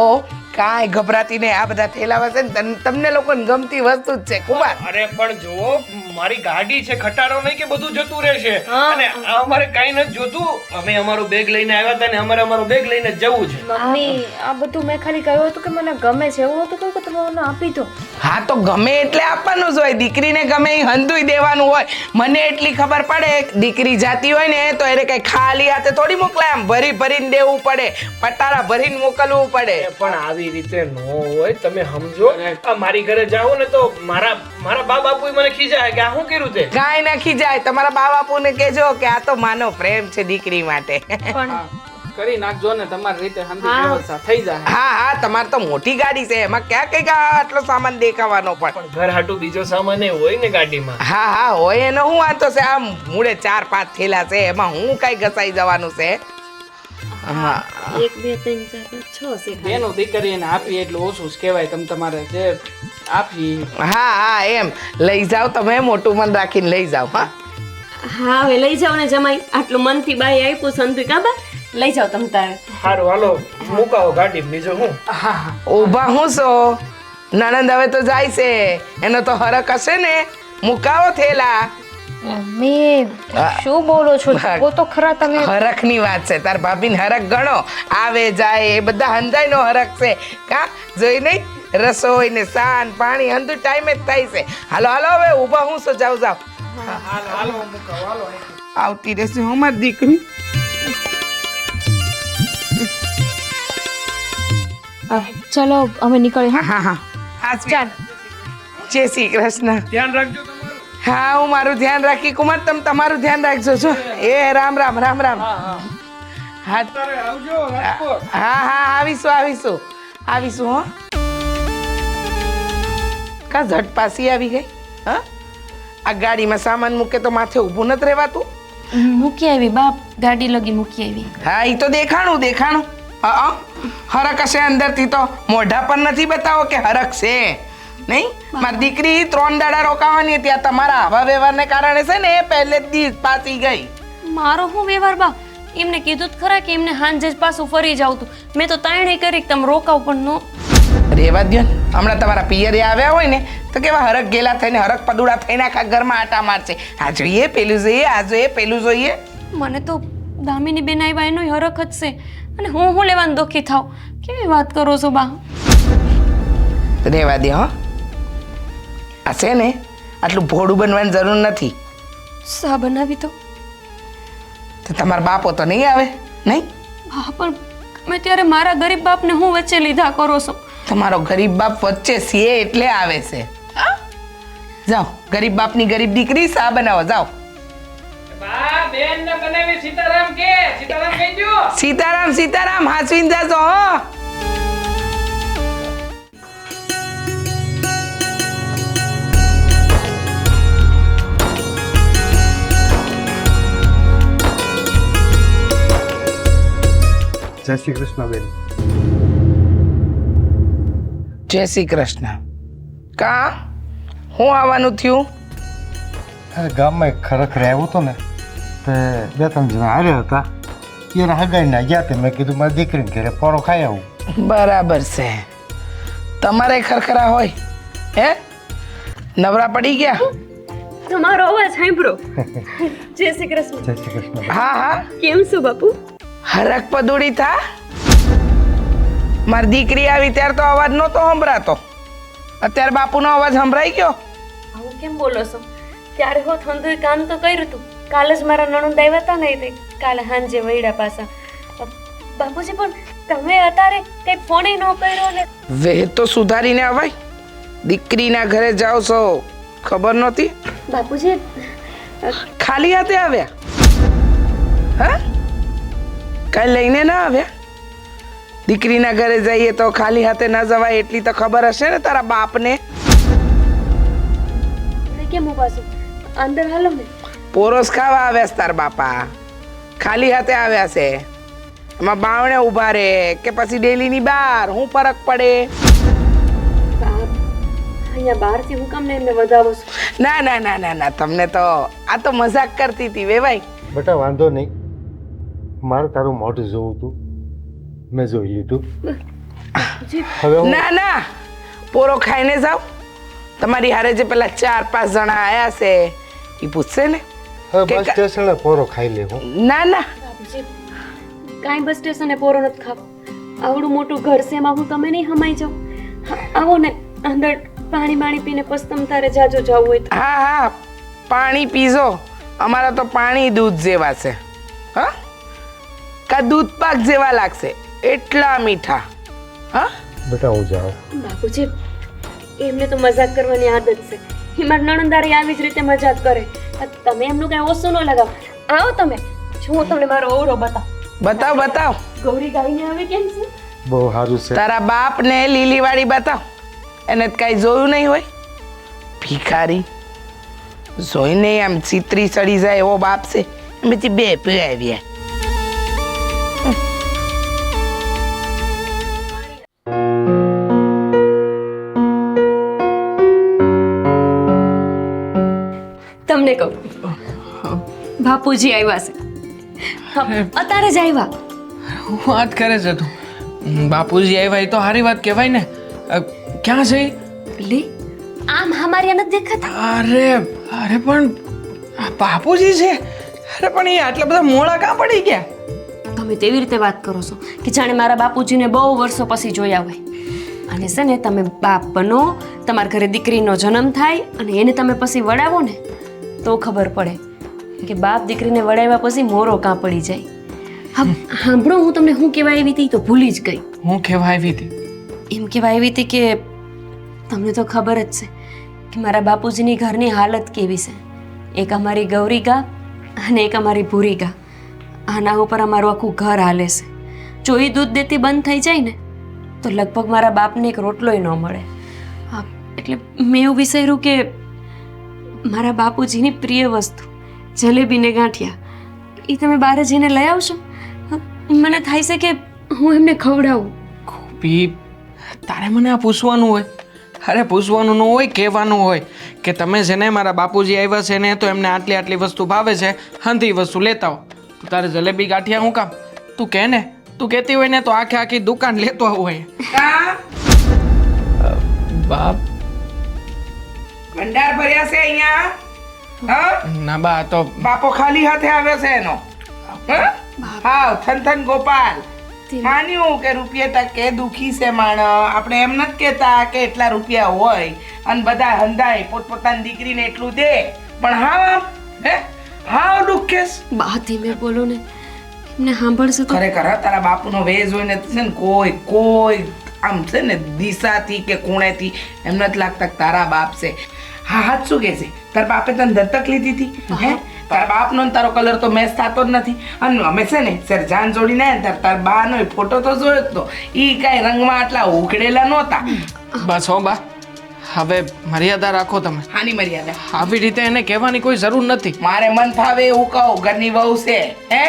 કાંઈ ગભરાતી નહીં, આ બધા થેલાવા છે ને તમને લોકોને ગમતી વસ્તુ જ છે કુમાર. અરે પણ જુઓ, મારી ગાડી છે, ખટારો નહીં કે બધું જતું રહેશે. અને આ અમારે કાંઈ નથી જોતું. અમે અમારો બેગ લઈને આવ્યા હતા ને અમારે અમારો બેગ લઈને જ જવું છે. મમ્મી આ બધું મેં ખાલી કહ્યું હતું કે મને ગમે છે, એવું હતું કહ્યું કે તમે મને આપી દો. હા તો ગમે એટલે આપવાનું જ હોય, દીકરીને ગમે એ હંધુય દેવાનું હોય. મને એટલી ખબર પડે, દીકરી જાતી હોય ને તો એને કઈ ખાલી હાથે થોડી મોકલાય, આમ ભરી ભરીને દેવું પડે, પટારા ભરીને મોકલવું પડે. પણ આવી રીતે ન હોય, તમે સમજો. આ મારી ઘરે જાઓ ને તો મારા બા બાપુ મને ખીજાય કે આ શું કર્યું તે. કાંઈ નાખી જાય, તમારા બા બાપુને કહેજો કે આ તો માનો પ્રેમ છે દીકરી માટે. પણ કરી નાખજો ને તમારી રીતે હંધી વ્યવસ્થા થઈ જાય. હા હા, તમારે તો મોટી ગાડી છે, એમાં ક્યાં કઈ આટલો સામાન દેખાવાનો પણ. પણ ઘર હાટું બીજો સામાન એ હોય ને ગાડીમાં. હા હા હોય, એનો હું વાંધો છે. આમ મૂળે 4-5 થેલા છે, એમાં હું કઈ ઘસાઈ જવાનું છે. હા 1 2 3 4 5 6 છે. બેનો દીકરીને આપી એટલું ઓછું જ કહેવાય. તમે તમારે જે આપી હા હા, એમ લઈ જાઓ તમે, મોટું મન રાખીને લઈ જાઓ. હા હા હવે લઈ જાઓ ને જમાઈ, આટલું મનથી બાઈ આપ્યું સંતુ કાબા, લઈ જાઓ તમ તારે. સારું હાલો, મુકાવો ગાડી, બીજું હું. ઊભા હું છો? નણંદ હવે તો જાય છે, એનો તો હરક હશે ને, મુકાવો થેલા. મમ્મી શું બોલો છો? જુઓ તો ખરા તમે. હરખની વાત છે, તાર ભાભીને હરખ ગણો, આવે જાય એ બધા હંધાઈનો હરખ છે. કા જોઈ નહીં, રસોઈ ને સાન પાણી હંધું ટાઈમે જ થાય છે. હાલો હાલો, હવે ઊભા હું છો? જાવ જાવ, આવતી રહેશે હું મારી દીકરી. ચલો અમે નીકળીએ. હા હા હા, ચાલ. જય શ્રી કૃષ્ણ. ધ્યાન રાખજો તમારું. હા, હું મારું ધ્યાન રાખી. કુમાર તમે તમારું ધ્યાન રાખજો છો. એ રામ રામ રામ રામ. હા આવજો રાજકોટ. હા હા, આવીશું આવીશું આવીશું. હો કા ઝટ પાસી આવી ગઈ. હા, આ ગાડીમાં સામાન મૂકે તો માથે ઊભું નથી રહેવાતું. મૂકી આવી બાપ, ગાડી લગી મૂકી આવી. હા, એ તો દેખાણું દેખાણું. હા, હરક હશે અંદરથી, તો મોઢા પર નથી બતાવો કે હરક છે. નહીં, મારી દીકરી 3 દાડા રોકાવાની હતી, આ તમારા આવા વ્યવહારને કારણે છે ને પહેલે જ દિવસ પાછી ગઈ. મારો શું વ્યવહાર બા, એમને કીધું જ ખરા કે એમને હાંજે જ પાછું ફરી જાવ તું. મેં તો તાણે કરી કે તમે રોકાવ પણ નો. રેવા દ્યો ને, હમણાં તમારા પિયરે આવ્યા હોય ને તો કેવા હરક ગેલા થઈને, હરક પદુડા થઈને આખા ઘરમાં આટા મારશે. આ જોઈએ પેલું જોઈએ, આ જોઈએ પેલું જોઈએ. મને તો દામિની બેન આવ્યા એનો હરખ જ છે, અને હું લેવાનું દુઃખી થાવ. કેવી વાત કરો છો બા? રેવા દે. હો, આ છે ને આટલું ભોળું બનવાની જરૂર નથી. સા બનાવી તો તમારા બાપો તો નહીં આવે નહીં? હા પણ તમે ત્યારે મારા ગરીબ બાપને હું વચ્ચે લીધા કરો છો. તમારો ગરીબ બાપ વચ્ચે છે એટલે આવે છે. હા? જાઓ, ગરીબ બાપની ગરીબ દીકરી સા બનાવો, જાઓ. બા બેન ને બનાવી સીતારામ કે સીતારામ કહેજો. સીતારામ સીતારામ, હાસવીને જાજો. હો જય શ્રી કૃષ્ણ બેન. જય શ્રી કૃષ્ણ. કા હું આવવાનું થયું? અરે ગામમાં એક ખરેખર આવ્યો હતો ને, તે 2-3 જણા આવ્યા હતા, એને હગાઈને ગયા તે મેં કીધું મારી દીકરીને ઘરે પોરો ખાઈ આવું. બરાબર છે. તમારે ખરખરા હોય હે? નવરા પડી ગયા? તમારો અવાજ સાંભળો. જય શ્રી કૃષ્ણ. જય શ્રી કૃષ્ણ. હા હા, કેમ છો બાપુ? હરક પદુડી થા. મારી દીકરી આવી ત્યારે તો અવાજ નહોતો સંભળાતો, અત્યારે બાપુનો અવાજ સંભળાઈ ગયો. આવું કેમ બોલો છો? ત્યારે હો થંદુય કામ તો કર્યું હતું. કાલે જ મારા નણંદ આવ્યા હતા ને, તે કાલે સાંજે વૈડા પાછા. બાપુજી પણ તમે અત્યારે કઈ ફોન ન કર્યો ને? વેહ તો સુધારીને અવાય. દીકરીના ઘરે જાઓ છો ખબર નહોતી? બાપુજી ખાલી હાથે આવ્યા? હા, કઈ લઈને ના આવ્યા? દીકરીના ઘરે જઈએ તો ખાલી હાથે ન જવાય એટલી તો ખબર હશે ને તારા બાપને. કેમ ઊભા છો? અંદર હાલો ને. પોરોસ ખાવા આવ્યા છે તાર બાપા, ખાલી હાથે આવ્યા છે. એમાં બાવણે ઊભા રહે કે પછી ડેલીની બહાર શું ફરક પડે? અહીંયા બહારથી હું કામ ને એમને વધાવો છું? ના ના ના ના ના, તમને તો આ તો મજાક કરતી હતી વેવાઈ. બેટા વાંધો નહીં, મારે તારું મોઢું જોવું હતું, મેં જોઈ લીધું. હવે હું ના ના, પોરો ખાઈને જાઓ. તમારી હારે જે પેલા 4-5 જણા આયા છે એ પૂછશે ને. હવે બસ સ્ટેશને પોરો ખાઈ લે હું. ના ના, બાપુજી કાંઈ બસ સ્ટેશને પોરો નથી ખાવો. આવડું મોટું ઘર છે એમાં હું તમે નહીં હમાઈ જાઓ. આવો ને અંદર પાણી પીને પછી તમ તારે જાજો જાવું હોય તો. હા હા, પાણી પીજો. અમારા તો પાણી દૂધ જેવા છે. હા, કા દૂધ પાક જેવા લાગશે એટલા મીઠા. હા બેટા હું જાઉં. બાપુજી એમને તો મજાક કરવાની આદત છે. એ મારા નણંદારી આવી જ રીતે મજાક કરે. તમે એમનું કાંઈ ઓછું ન લગાવો. આવો તમે, જો હું તમને મારો ઓવરો બતાવ. બતાવ બતાવ. ગૌરી ગાઈને આવે કેમ છે? બહુ સારું છે. તારા બાપ ને લીલી વાળી બતાવ. એને કઈ જોયું નહીં હોય ભિખારી. જોઈને આમ ચિત્રી ચડી જાય એવો બાપ છે. એમાંથી 2 પીવાવ્યા. તમને કહું, બાપુજી આવ્યા છે. અત્યારે જ આવ્યા. વાત કરે છે તું? બાપુજી આવ્યા એ તો સારી વાત કહેવાય ને. ક્યાં છે ઈ? લે આમ હમારી નથી દેખાતા? અરે અરે પણ આ બાપુજી છે. અરે પણ એ આટલા બધા મોડા કાં પડી ગયા? તમે તેવી રીતે વાત કરો છો કે જાણે મારા બાપુજીને બહુ વર્ષો પછી જોયા હોય. અને છે ને તમે બાપ બનો, તમારા ઘરે દીકરીનો જન્મ થાય અને એને તમે પછી વડાવો ને તો ખબર પડે કે બાપ દીકરીને વડાવ્યા પછી મોરો કાં પડી જાય. હા સાંભળો, હું તમને શું કહેવા આવી હતી તો ભૂલી જ ગઈ. હું કહેવા આવી હતી? એમ કહેવા આવી હતી કે તમને તો ખબર જ છે કે મારા બાપુજીની ઘરની હાલત કેવી છે. એક અમારી ગૌરીગા અને એક અમારી ભૂરીગા. આના ઉપર અમારું આખું ઘર હાલે છે. જો એ દૂધ દેતી બંધ થઈ જાય ને તો લગભગ મારા બાપને એક રોટલોય ન મળે. હા, એટલે મેં એવું વિચાર્યું કે મારા બાપુજીની પ્રિય વસ્તુ જલેબી ને ગાંઠિયા એ તમે બહાર જઈને લઈ આવશો? મને થાય છે કે હું એમને ખવડાવું. ગોપી, તારે મને આ પૂછવાનું હોય? અરે પૂછવાનું ન હોય, કહેવાનું હોય કે તમે છે ને મારા બાપુજી આવ્યા છે ને તો એમને આટલી આટલી વસ્તુ ભાવે છે, હંધી વસ્તુ લેતા હો. તું તારે જલેબી ગાંઠિયા શું કામ? તું કહે ને, તું કહેતી હોય ને તો આખી દુકાન લેતો આવું હોય. બાપ ભંડાર ભર્યા છે અહીંયા. હા ના બા, તો બાપો ખાલી હાથે આવે છે એનો. હા થન ગોપાલ. માન્યું કે રૂપિયા તકે દુખી છે માણ. આપણે એમ નથી કહેતા કે એટલા રૂપિયા હોય અને બધા હંધાય પોતપોતાની દીકરીને એટલું દે, પણ હા દુખેશ. બા ધીમે બોલો ને, એમને સાંભળશે તો. ખરેખર તારા બાપુનો વેજ હોય ને છે ને કોઈ આમ છે ને દિશાથી કે ખૂણેથી એમ નથી લાગતા કે તારા બાપ છે. હા હાથ શું કે છે? તારા બાપે તને દત્તક લીધી હતી. હે તારા બાપનો ને તારો કલર તો મેચ થતો જ નથી. અને અમે છે ને સર જાન જોડીને તારા બાનો ફોટો તો જોયો જ તો. ઈ કાંઈ રંગમાં આટલા ઉઘડેલા નહોતા. બસ હો બા, હવે મર્યાદા રાખો તમે. હાની મર્યાદા? આવી રીતે એને કહેવાની કોઈ જરૂર નથી. મારે મન ફાવે એવું કહું, ઘરની વહુ છે. હે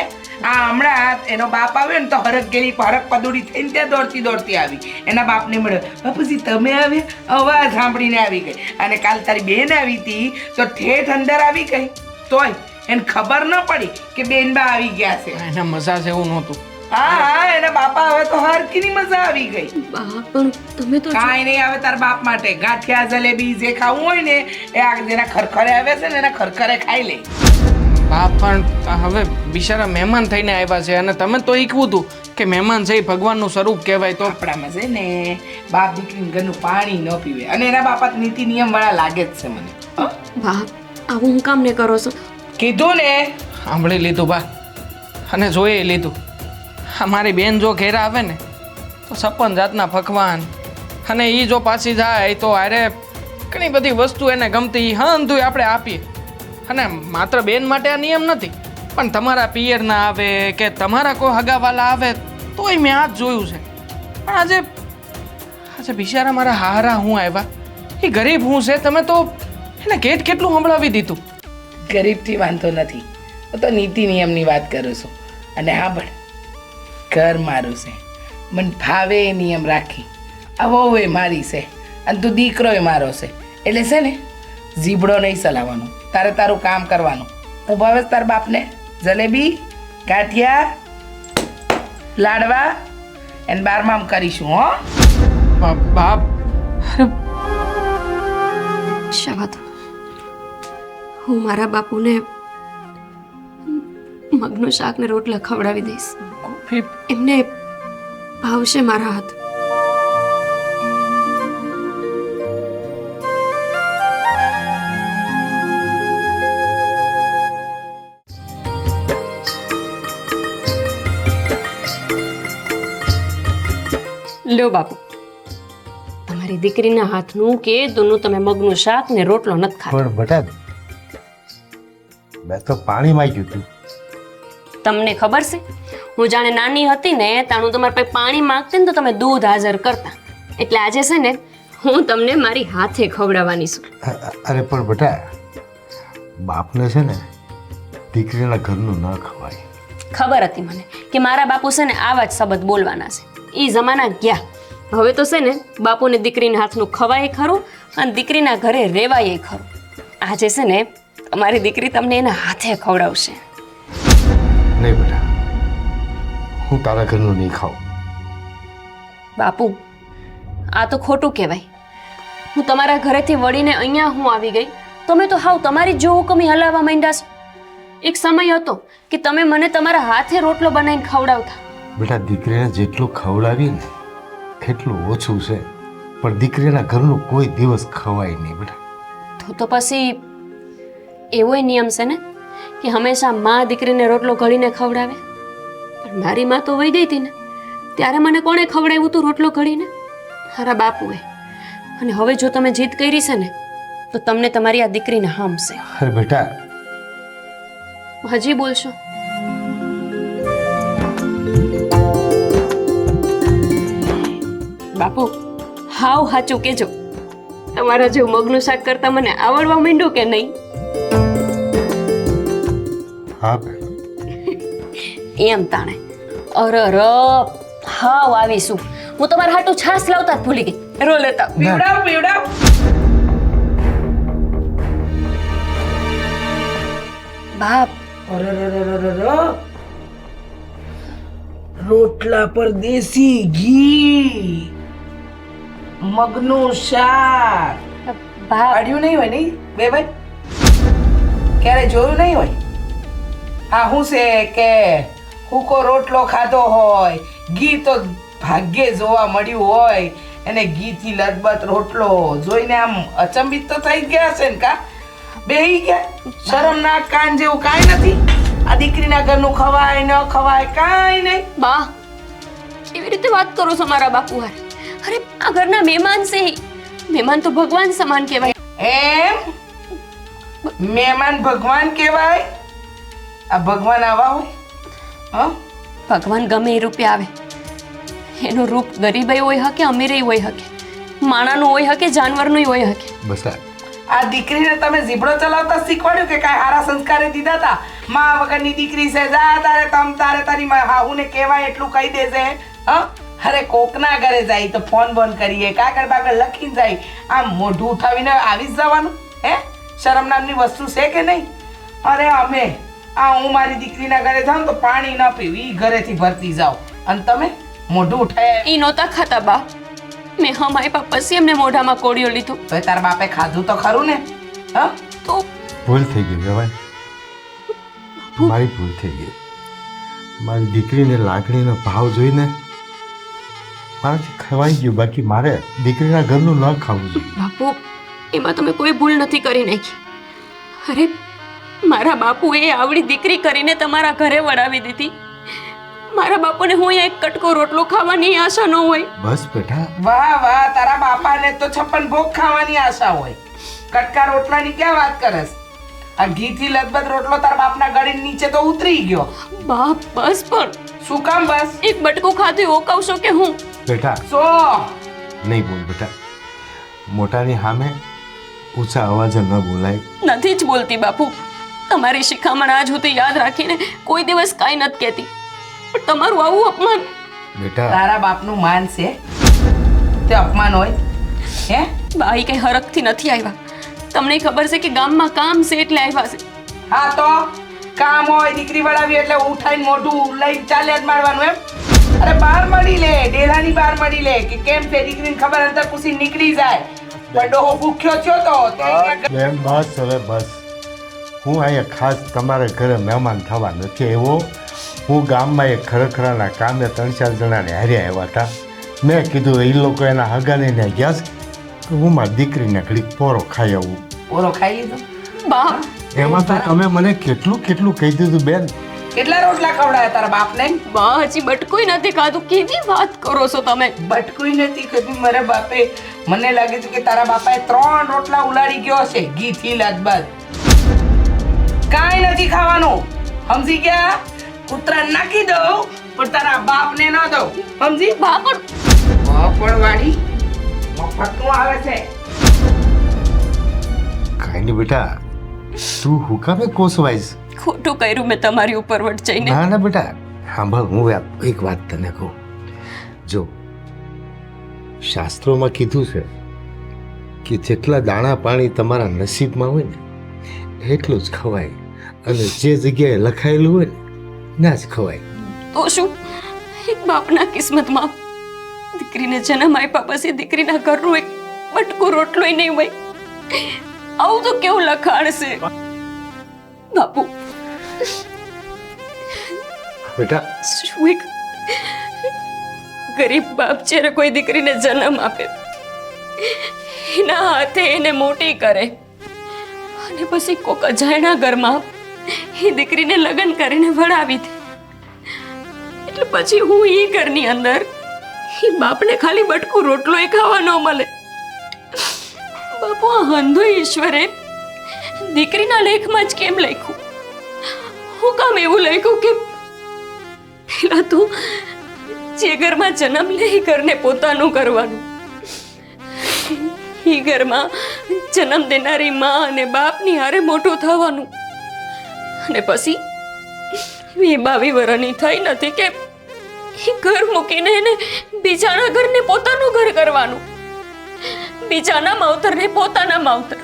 આ હમણાં એનો બાપ આવ્યો ને તો હરક ગેલી હરક પદુડી થઈને ત્યાં દોડતી આવી. એના બાપને મળ્યો, બાપુજી તમે આવ્યા? અવાજ સાંભળીને આવી ગઈ. અને કાલ તારી બેન આવી હતી તો ઠેઠ અંદર આવી ગઈ, તોય એને ખબર ન પડી કે બેનબા આવી ગયા છે. એને મજા જેવું નહોતું. હા એના બાપા હવે તો હરકીની મજા આવી ગઈ. બા પણ તમે તો કાંઈ નહીં આવે તાર બાપ માટે. ગાંઠિયા જલેબી જે ખાવું હોય ને એ આ જેના ખરખરે આવે છે ને એના ખરખરે ખાઈ લે. બાપ પણ હવે બિચારા મહેમાન થઈને આવ્યા છે અને તમે તો શીખવું હતું કે મહેમાન છે એ ભગવાનનું સ્વરૂપ કહેવાય. તો આપણામાં છે ને બાપ દીકરીને ઘરનું પાણી ન પીવે અને એના બાપા નીતિ નિયમ વાળા લાગે જ છે મને. બા આવું હું કામ ને કરો છો? કીધું ને. સાંભળી લીધું બા અને જોઈ લીધું. અમારી બેન જો ઘેર આવે ને તો 56 જાતના પકવાન, અને એ જો પાછી જાય તો અરે ઘણી બધી વસ્તુ એને ગમતી હંધું આપણે આપીએ. અને માત્ર બેન માટે આ નિયમ નથી, પણ તમારા પિયરના આવે કે તમારા કોઈ હગાવાલા આવે તોય મેં આ જ જોયું છે પણ આજે આજે બિચારા મારા હારા હું આવ્યા એ ગરીબ હું છે તમે તો એને કેટલું સંભળાવી દીધું. ગરીબથી વાંધો નથી, હું તો નીતિ નિયમની વાત કરું છું. અને હા પણ ઘર મારું છે, મને ભાવે એ નિયમ રાખી. આ વહુ એ મારી છે અને તું દીકરો એ મારો છે, એટલે છે ને જીબડો નહીં ચલાવવાનો, તારે તારું કામ કરવાનું. હું ભાવેશ તાર બાપને જલેબી, ગાંઠિયા, લાડવા એને બારમામ કરીશું. હો બાપ જવા દો. હું મારા બાપુને મગનું શાક ને રોટલા ખવડાવી દઈશ. ગોપી એમને ભાવશે મારા હાથ. લ્યો બાપુ, તમારી દીકરીના હાથનું કે દૂનું તમે મગનું શાક ને રોટલો નથી ખાતા. પણ બટા મેં તો પાણી માંગ્યું હતું. તમને ખબર છે, હું જાણે નાની હતી ને તાણું તમારા પાસે પાણી માંગતી ને તો તમે દૂધ હાજર કરતા. એટલે આજે છે ને હું તમને મારી હાથે ખવડાવવાની છું. અરે પણ બટા બાપને છે ને દીકરીના ઘરનું ન ખવાય. ખબર હતી મને કે મારા બાપુ છે ને આવા જ શબ્દ બોલવાના છે. એ જમાના ગયા. હવે તો છે ને બાપુને દીકરીના હાથનું ખવાય ખરું અને દીકરીના ઘરે રહેવાય ખરું. આજે છે ને તમારી દીકરી તમને એના હાથે ખવડાવશે. નહીં બેટા, હું તારા ઘરનું નહીં ખાઉં. બાપુ, આ તો ખોટું કહેવાય. હું તમારા ઘરેથી વળીને અહીંયા હું આવી ગઈ, તમે તો હાવ તમારી જ જો હુકમી હલાવવા માંડ્યા છો. એક સમય હતો કે તમે મને તમારા હાથે રોટલો બનાવીને ખવડાવતા. બેટા દીકરીને જેટલું ખવડાવીએ ને એટલું ઓછું છે, પણ દીકરીના ઘરનું કોઈ દિવસ ખવાય નહીં બેટા. તો પછી એવોય નિયમ છે ને કે હંમેશા મા દીકરીને રોટલો ઘડીને ખવડાવે. પણ મારી માં તો વહી ગઈ હતી ને ત્યારે મને કોણે ખવડાવ્યું હતું રોટલો ઘડીને? મારા બાપુએ. અને હવે જો તમે જીદ કરી છે ને તો તમને તમારી આ દીકરીને હામશે. અરે બેટા હજી બોલશો? બાપુ, હાવ સાચું કેજો, તમારા જેવું મગનું શાક કરતા મને આવડવા માંડ્યું કે નહીં? હા બેટા એમ તાણે. અરર, હાવ આવીશું. હું તમારા હાટું છાસ લાવતા જ ભૂલી ગઈ. રો લેતા પીવડાવ પીવડાવ. બાપ, રોટલા પર દેશી ઘી, મગનું શાક. બાપ, અડ્યું નહીં હોય નહીં બે ભાઈ? ક્યારે જોયું નહીં હોય? આ શું છે કે હુકો રોટલો ખાધો હોય, ઘી તો ભાગ્યે જોવા મળ્યું હોય, અને ઘીથી લદબત રોટલો જોઈને આમ અચંબિત તો થઈ ગયા છે ને કા? બેહી ગયા? શરમ ના કાન જેવું કાંઈ નથી? આ દીકરીના ઘરનું ખવાય ન ખવાય કાંઈ નહીં. બા, એવી રીતે વાત કરો છો મારા બાપુ હારે? અરે આ ઘરના મહેમાન છે. મહેમાન તો ભગવાન સમાન કહેવાય. એમ મહેમાન ભગવાન કહેવાય? આ ભગવાન આવા હોય? હા, ભગવાન ગમે એ રૂપે આવે. એનું રૂપ ગરીબય હોય હકે, અમીરય હોય હકે, માણાનું હોય હકે, જાનવરનું હોય હકે. બસ આ દીકરીને તમે જીબડો ચલાવતા શીખવાડ્યું કે કાંઈ હારા સંસ્કારે દીધા હતા? માં વગરની દીકરી છે, જા તારે તારી હાહુને કહેવાય એટલું કહી દેશે. હા, અરે કોકના ઘરે જાય તો ફોન બોન કરીએ, કાગળ બાગળ લખીને જાય, આમ મોઢું ઉઠાવીને આવી જ જવાનું? હે, શરમ નામની વસ્તુ છે કે નહીં? અરે અમે હું મારી દીકરીના ઘરે જાઉં તો પાણી ન પીવું, ઈ ઘરેથી ભરતી જાઉં, અને તમે મોઢું ઉઠાય. ઈ નહોતા ખાતા બા. મેં હમારી પછી એમને મોઢામાં કોળિયો લીધું. તો તારા બાપે ખાધું તો ખરું ને? હા, તો ભૂલ થઈ ગઈ જવાય, મારી ભૂલ થઈ ગઈ. મારી દીકરીને લાગણીનો ભાવ જોઈને મારાથી ખવાઈ ગયું. બાકી મારે દીકરીના ઘરનું ન ખાવું જોઈએ. બાપુ, એમાં તમે કોઈ ભૂલ નથી કરી નાખી. અરે મારા બાપુએ આવડી દીકરી કરીને તમારા ઘરે વળાવી દીધી. મારા બાપુને હું એક કટકો રોટલો ખાવાની આશા ન હોય. બસ બેટા, વાહ વાહ, તારા બાપાને તો 56 ભોગ ખાવાની આશા હોય, કટકા રોટલાની ક્યાં વાત કરસ? આ ઘીથી લદબદ રોટલો તારા બાપના ગળી નીચે તો ઉતરી ગયો. બાપ બસ. પણ શું કામ બસ? એક બટકું ખાધું ઓકાવશો કે હું? બેટા સો નહીં બોલ બેટા, મોટાની સામે ઊંચા અવાજે ન બોલાય. નથી જ બોલતી બાપુ. તમારી શિખામણ આજ સુધી યાદ રાખીને કોઈ દિવસ કાંઈ નથી કહેતી, પણ તમારું આવું અપમાન. બેટા તારા બાપનું માન છે તે અપમાન હોય હે? ભાઈ કઈ હરખથી નથી આવ્યા. તમને ખબર છે કે ગામમાં કામ છે એટલે આવ્યા છે. હા તો કામ હોય દીકરી વળાવી એટલે ઉઠાઈને મોઢું લઈને ચાલે જ મારવાનું એમ? અરે બહાર મળી લે, ડેલાની બહાર મળી લે કે કેમ છે દીકરીને ખબર અંતર પૂછી નીકળી જાય. પણ ડોહો ભૂખ્યો થયો તો તે અહીંયા બેન બસ હવે બસ. હું અહીંયા ખાસ તમારા ઘરે મહેમાન થવા નથી આવ્યો. હું ગામમાં એક ખરેખરાના કામે 3-4 જણાને હાર્યા આવ્યા હતા. મેં કીધું એ લોકો એના હગાને ત્યાં ગયા છે તો હું મારી દીકરીને ઘડીક પોરો ખાઈ આવું. પોરો ખાઈ લીધો? બાપ, એમાં તો તમે મને કેટલું કેટલું કહી દીધું બેન. કેટલા રોટલા ખવડાયા તારા બાપને? બા હજી બટકુંય નથી ખાધું. કેવી વાત કરો છો તમે? બટકુઈ નથી કીધું મારા બાપે. મને લાગે છે કે તારા બાપાએ 3 રોટલા ઉલાડી ગયો હશે ઘીથી લાદબાદ. કાંઈ નથી ખાવાનું, સમજી ગયા? કૂતરા નાખી દઉં પણ તારા બાપને ન દઉં, સમજી? બા પણ પણ વાળી મફતનું આવે છે. કાંઈ નહીં બેટા, તું હું કામે કોસવાઈશ? ખોટું કર્યું મેં તમારી ઉપર વટ જઈને. ના ના બેટા સાંભળ, હું એક વાત તને કહું. જો શાસ્ત્રોમાં કીધું છે કે જેટલા દાણા પાણી તમારા નસીબમાં હોય ને એટલું જ ખવાય, અને જે જગ્યાએ લખાયેલું હોય ને ના જ ખવાય. તો શું એક બાપના કિસ્મતમાં દીકરીને જન્મ આપ્યા પછી દીકરીના ઘરનું એક બટકું રોટલોય નહીં હોય? આવું તો કેવું લખાણ છે બાપુ. બેટા શું એક ગરીબ બાપ જ્યારે કોઈ દીકરીને જન્મ આપે, એના હાથે એને મોટી કરે અને પછી કોક અજાણ્યા ઘરમાં એ દીકરીને લગ્ન કરીને વળાવી દે, એટલે પછી હું એ ઘરની અંદર એ બાપને ખાલી બટકું રોટલો એ ખાવા ન મળે. બાપુ, આ અંધો ઈશ્વરે દીકરીના લેખમાં જ કેમ લખ્યું? હું કામ એવું લખ્યું કે પેલા તો જે ઘરમાં જન્મ લે એ ઘરને પોતાનું કરવાનું, એ ઘરમાં જન્મ દેનારી માં અને બાપની હારે મોટું થવાનું, અને પછી 22 વર્ષની થઈ નથી કે એ ઘર મૂકીને એને બીજાના ઘરને પોતાનું ઘર કરવાનું, બીજાના માવતરને પોતાના માવતર.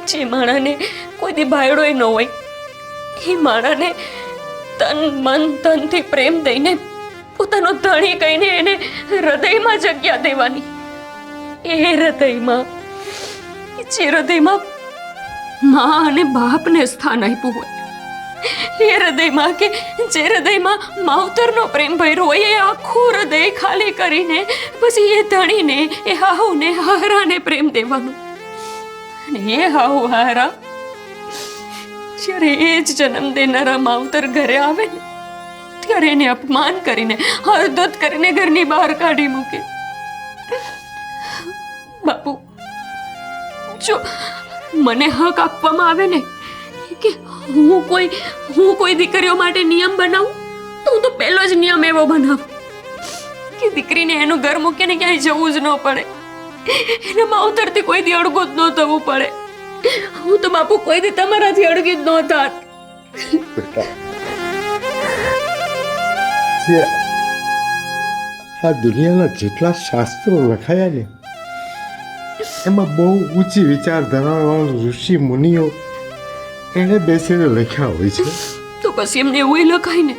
જે માણાને કોઈ દી ભાયડોય ન હોય એ માણાને તન મન ધનથી પ્રેમ દઈને પોતાનો ધણી કહીને એને હૃદયમાં જગ્યા દેવાની. એ હૃદયમાં જે હૃદયમાં મા અને બાપને સ્થાન આપ્યું હોય, એ હૃદયમાં કે જે હૃદયમાં માવતરનો પ્રેમ ભર્યો હોય, એ આખું હૃદય ખાલી કરીને પછી એ ધણીને એ હાહુને હારાને પ્રેમ દેવાનું. અને એ હાહુ હારા જ્યારે એ જ જન્મ દેનારા માવતર ઘરે આવે ને ત્યારે એને અપમાન કરીને હળદોત કરીને ઘરની બહાર કાઢી મૂકે. બાપુ, જો મને હક આપવામાં આવે ને કે હું કોઈ દીકરીઓ માટે નિયમ બનાવું તો હું તો પહેલો જ નિયમ એવો બનાવું કે દીકરીને એનું ઘર મૂકીને ક્યાંય જવું જ ન પડે, એને માવતરથી કોઈ દી અડગું જ ન થવું પડે. હું તો બાપુ કોઈ દી તમારાથી અડગી જ ન થાત. આ દુનિયાના જેટલા શાસ્ત્રો લખાયા ને એમાં બહુ ઊંચી વિચારધારાવાળા ઋષિ મુનિઓ એને બેસીને લખ્યા હોય છે. તો પછી એમને એવું લખાય ને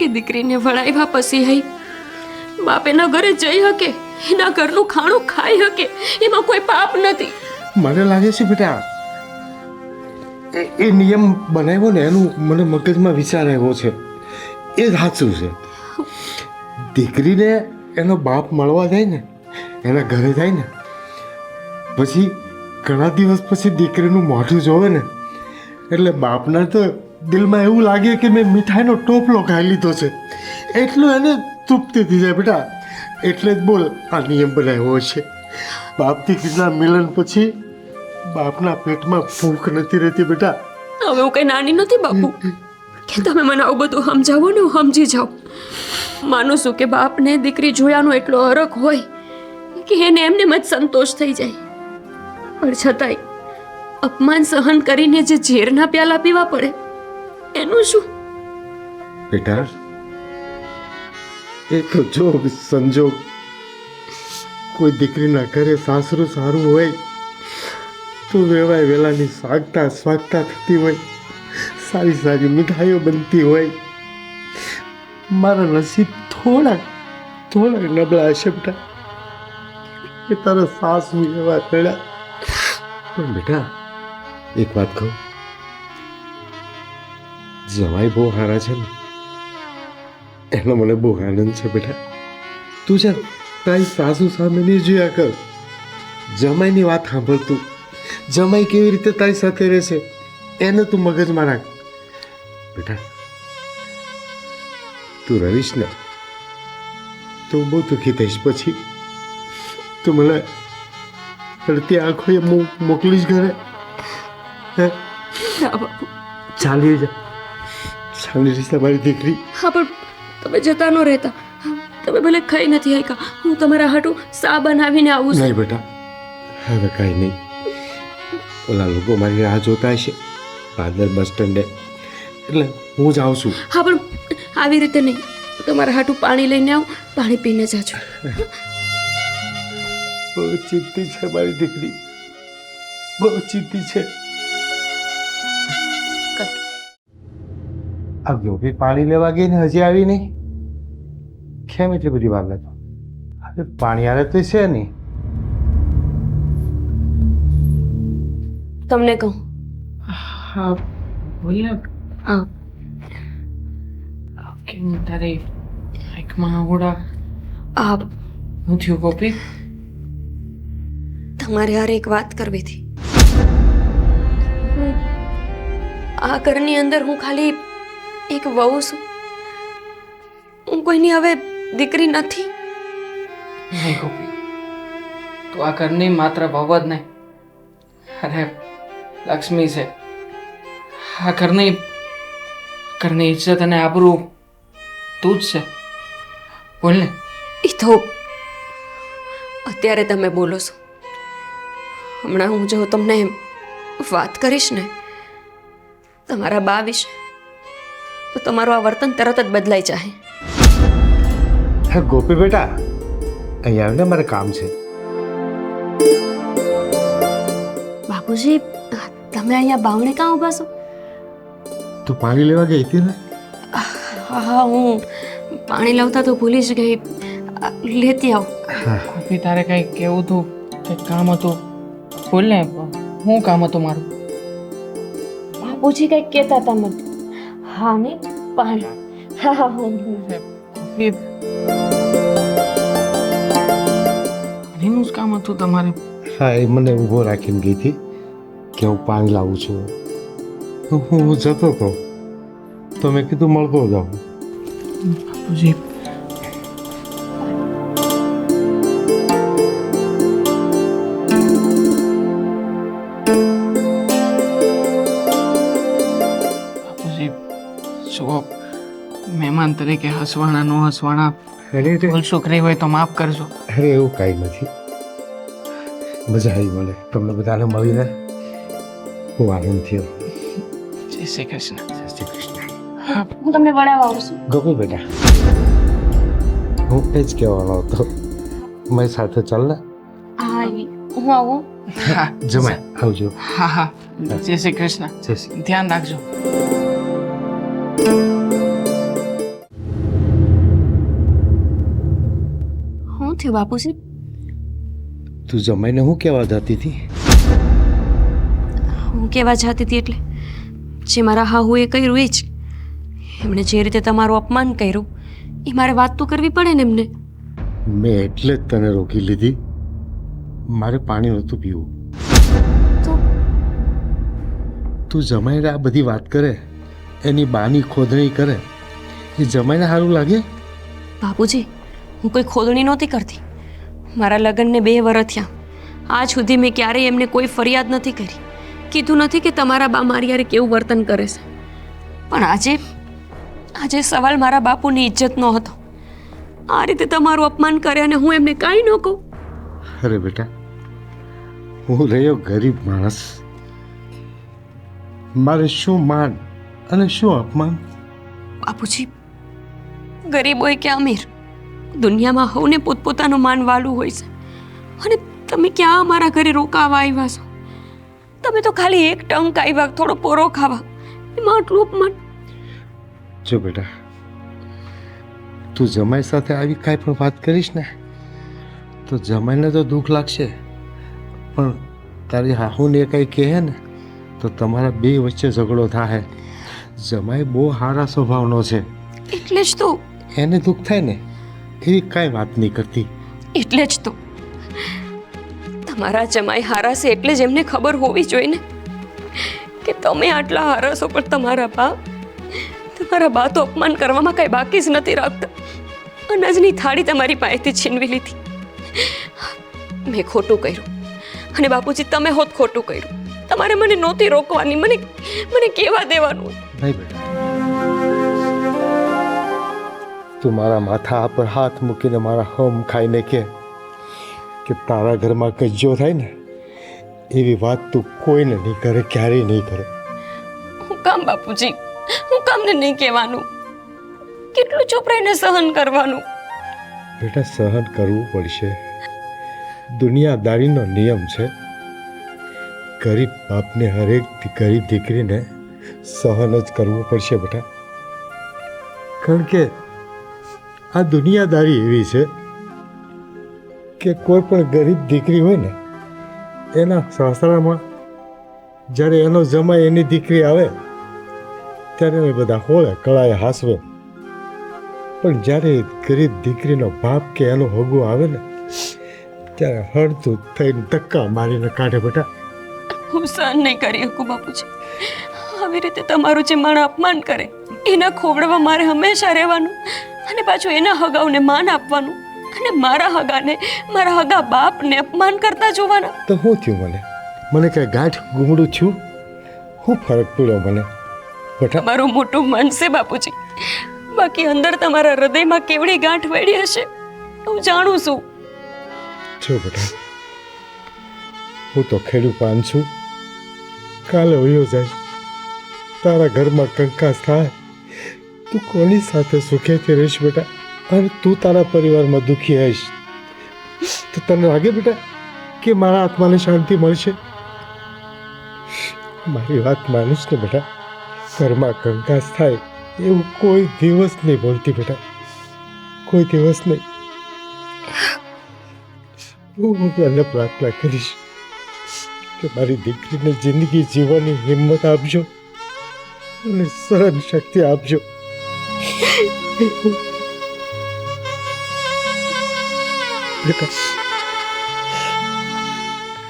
કે દીકરીને વળાવ્યા પછી હઈ બાપ એના ઘરે જઈ શકે, એના ઘરનું ખાણું ખાઈ શકે, એમાં કોઈ પાપ નથી. મને લાગે છે બેટા એ નિયમ બનાવ્યો ને એનું મને મગજમાં વિચાર આવ્યો છે, એ સાચું છે. દીકરીને એનો બાપ મળવા જાય ને, એના ઘરે જાય ને પછી ઘણા દિવસ પછી દીકરીનું મોઢું જોવે ને એટલે બાપના તો દિલમાં એવું લાગે કે મેં મીઠાઈનો ટોપલો ખાઈ લીધો છે, એટલું એને તૃપ્તિ થઈ જાય બેટા. એટલે જ બોલ આ નિયમ બનાવ્યો છે. બાપ દીકરીના મિલન પછી બાપના પેટમાં ભૂખ નથી રહેતી બેટા. હવે હું કઈ નાની નથી બાપુ, કે તમે મને આવું બધું સમજાવો ને હું સમજી જાઉં. માનું છું કે બાપને દીકરી જોયાનો એટલો હરખ હોય કે એને એમને જ સંતોષ થઈ જાય, પણ છતાંય અપમાન સહન કરીને જે ઝેરના પ્યાલા પીવા પડે એનું શું? બેટા એ તો જો સંજોગ કોઈ દીકરીના ઘરે સાસરું સારું હોય તો વેવાય વેલાની સ્વાગતા થતી હોય, સારી સારી મીઠાઈઓ બનતી હોય. મારા નસીબ થોડાક નબળા હશે બેટા, એ તારા સાસુ એવા પડ્યા. પણ બેટા એક વાત કહું, જમાઈ બહુ સારા છે ને, એનો મને બહુ આનંદ છે બેટા. તું છે તારી સાસુ સામે નહીં જોયા કર, જમાઈની વાત સાંભળતું, જમાઈ કેવી રીતે તારી સાથે રહેશે એને તું મગજમાં રાખ બેટા. તું રહીશ ને તો બહુ દુઃખી થઈશ. પછી તું મને રડતી આંખોએ મોકલીશ ઘરે. હે ના બાપુ. ચાલી રહીશ તમારી દીકરી. હા પણ તમે જતા ન રહેતા, તમે ભલે ખાઈ નથી આયકા, હું તમારા હાટું સા બનાવીને આવું છું. નહીં બેટા, હવે કાંઈ નહીં. ઓલા લોકો મારી રાહ જોતા હશે પાદર બસ સ્ટેન્ડે, એટલે હું જ આવું છું. હા પણ આવી રીતે નહીં, તમારા હાટું પાણી લઈને આવું, પાણી પીને જાજો. બહુ ચિંતી છે મારી દીકરી, બહુ ચિંતી છે. આ ગોપી પાણી લેવા ગઈ ને હજી આવી નહીં, કેમ એટલી બધી વાર લાગી? હવે પાણી આરે તો છે નહીં. તમને કહું, હા બોલે. કેમ તારી આંખમાં આવડા આ હું થયું ગોપી? તમારે હારે એક વાત કરવી હતી. આ ઘરની અંદર હું ખાલી એક વહુ છું, હું કોઈની હવે દીકરી નથી. નહીં ગોપી, તું આ ઘરની માત્ર વહુ જ નહીં, અરે લક્ષ્મી છે. આ ઘરની ઇજ્જત અને આબરૂ તું જ છે. બોલ ને. એ તો અત્યારે તમે બોલો છો, હમણાં હું જો તમને વાત કરીશ ને તમારા બા વિશે તો તમારું આ વર્તન તરત જ બદલાઈ જાય. હા ગોપી બેટા, અહીંયા આવીને મારે કામ છે. બાપુજી, તમે અહીંયા બાવણે કાં ઊભા છો? તું પાણી લેવા ગઈ હતી ને? હા, હું પાણી લાવતા તો ભૂલી જ ગઈ, લેતી આવ. ગોપી તારે કંઈક કેવું હતું, કંઈક કામ હતું? બોલ ને, શું કામ હતું મારું? બાપુજી કંઈક કહેતા હતા મને. હા ને, પાણી. હા હું એનું જ કામ હતું તમારે? હા, એ મને ઊભો રાખીને ગઈ હતી કે હું પાણી લાવું છું. હું જતો હતો તો મેં કીધું મળતો જાઉં. બાપુજી, જુઓ, મહેમાન તરીકે હસવાના નો હસવાના ભૂલ છોકરી હોય તો માફ કરજો. અરે એવું કાંઈ નથી, મજા આવી મને તમને બધાને મળીને, બહુ આનંદ થયો. જય શ્રી કૃષ્ણ. જય શ્રી કૃષ્ણ. હું તમને વડાવવા આવું છું. ગોપી બેટા, હું એ જ કહેવાનો હતો, મારી સાથે ચાલ ને. હા, હું આવું. હા જમાય આવજો. હા હા, જય શ્રી કૃષ્ણ. જય શ્રી. ધ્યાન રાખજો. શું થયું બાપુજી? તું જમાઈને હું કહેવા જતી હતી? હું કહેવા જતી હતી એટલે જે મારા હાહુએ કર્યું એ જ. એમણે જે રીતે તમારું અપમાન કર્યું એ મારે વાત તો કરવી પડે ને એમને. મેં એટલે જ તને રોકી લીધી, મારે પાણી નહોતું પીવું. તો તું જમાઈને આ બધી વાત કરે, એની બાની ખોદણી કરે, એ જમાઈને સારું લાગે? બાપુજી, હું કોઈ ખોદણી નહોતી કરતી. મારા લગ્નને 2 વર્ષ થયા, આજ સુધી મેં ક્યારેય એમને કોઈ ફરિયાદ નથી કરી, કીધું નથી કે તમારા બા મારી યારે કેવું વર્તન કરે છે. પણ આજે આજે સવાલ મારા બાપુની ઇજ્જતનો હતો. આ રીતે તમારું અપમાન કરે અને હું એમને કાંઈ ન કહું. અરે બેટા, હું રહ્યો ગરીબ માણસ, મારે શું માન અને શું અપમાન? બાપુજી, ગરીબ હોય કે અમીર, દુનિયામાં હવને પોતપોતાનું માન વાલું હોય છે. અને તમે ક્યાં અમારા ઘરે રોકાવા આવ્યા છો? તમે તો ખાલી એક ટંક આવ્યા, થોડો પોરો ખાવા, એમાં આટલું અપમાન. જો બેટા, તું જમાઈ સાથે આવી કાંઈ પણ વાત કરીશ ને તો જમાઈને તો દુઃખ લાગશે, પણ તારી હાહુને કંઈ કહે ને તો તમારા બે વચ્ચે ઝઘડો થાય. જમાઈ બહુ સારા સ્વભાવનો છે, એટલે જ તો એને દુઃખ થાય ને એવી કાંઈ વાત નહીં કરતી. એટલે જ તો તમારા જમાઈ હારા છે એટલે જ એમને ખબર હોવી જોઈએ ને કે તમે આટલા હારા છો, પણ તમારા બા તો અપમાન કરવામાં કાંઈ બાકી જ નથી રાખતા. અનાજની થાળી તમારી પાસેથી છીનવી લીધી. મેં ખોટું કર્યું અને બાપુજી તમે હોત ખોટું કર્યું. તમારે મને નહોતી રોકવાની, મને કેવા દેવાનું. નહીં બેટા, તું મારા માથા પર હાથ મૂકીને મારા હમ ખાઈને કે તારા ઘરમાં કજ્જો થાય ને એવી વાત તું કોઈને નહીં કરે, ક્યારેય નહીં કરે. હું કામ બાપુજી, હું કામને નહીં કહેવાનું? કેટલું ચૂપ રહીને સહન કરવાનું? બેટા, સહન કરવું પડશે, દુનિયાદારીનો નિયમ છે. ગરીબ બાપને હરેક ગરીબ દીકરીને સહન જ કરવું પડશે બેટા, કારણ કે આ દુનિયાદારી એવી છે કે કોઈ પણ ગરીબ દીકરી હોય ને એના સાસરામાં જ્યારે એનો જમાઈ એની દીકરી આવે ત્યારે એને બધા હોળે કળાએ હાસવે, પણ જ્યારે ગરીબ દીકરીનો બાપ કે એનો હગું આવે ને ત્યારે હળતું થઈને ધક્કા મારીને કાઢે બેટા. હું સહન નહીં કરી શકું બાપુજી. આવી રીતે તમારું જે માણ અપમાન કરે એના ખોવડવા મારે હંમેશા રહેવાનું, અને પાછું એના હગાઓને માન આપવાનું, અને મારા હગાને, મારા હગા બાપને અપમાન કરતા જોવાના. તો શું થયું? મને કઈ ગાંઠ ગુમડું થયું? શું ફરક પડ્યો મને બેટા? મારું મોટું મન છે બાપુજી, બાકી અંદર તમારા હૃદયમાં કેવડી ગાંઠ વળી હશે હું જાણું છું. જો બેટા, હું તો ખેડૂ પાન છું, કાલે વયો જાય, તારા ઘરમાં કંકાસ થાય, તું કોની સાથે સુખેથી રહીશ બેટા? અને તું તારા પરિવારમાં દુઃખી હઈશ તો તને લાગે બેટા કે મારા આત્માને શાંતિ મળશે? મારી વાત માનીશ ને બેટા, ઘરમાં કંકાસ થાય એવું કોઈ દિવસ નહીં બોલતી બેટા, કોઈ દિવસ નહીં. હું એને પ્રાર્થના કરીશ કે મારી દીકરીને જિંદગી જીવવાની હિંમત આપજો અને સહન શક્તિ આપજો. બેટા,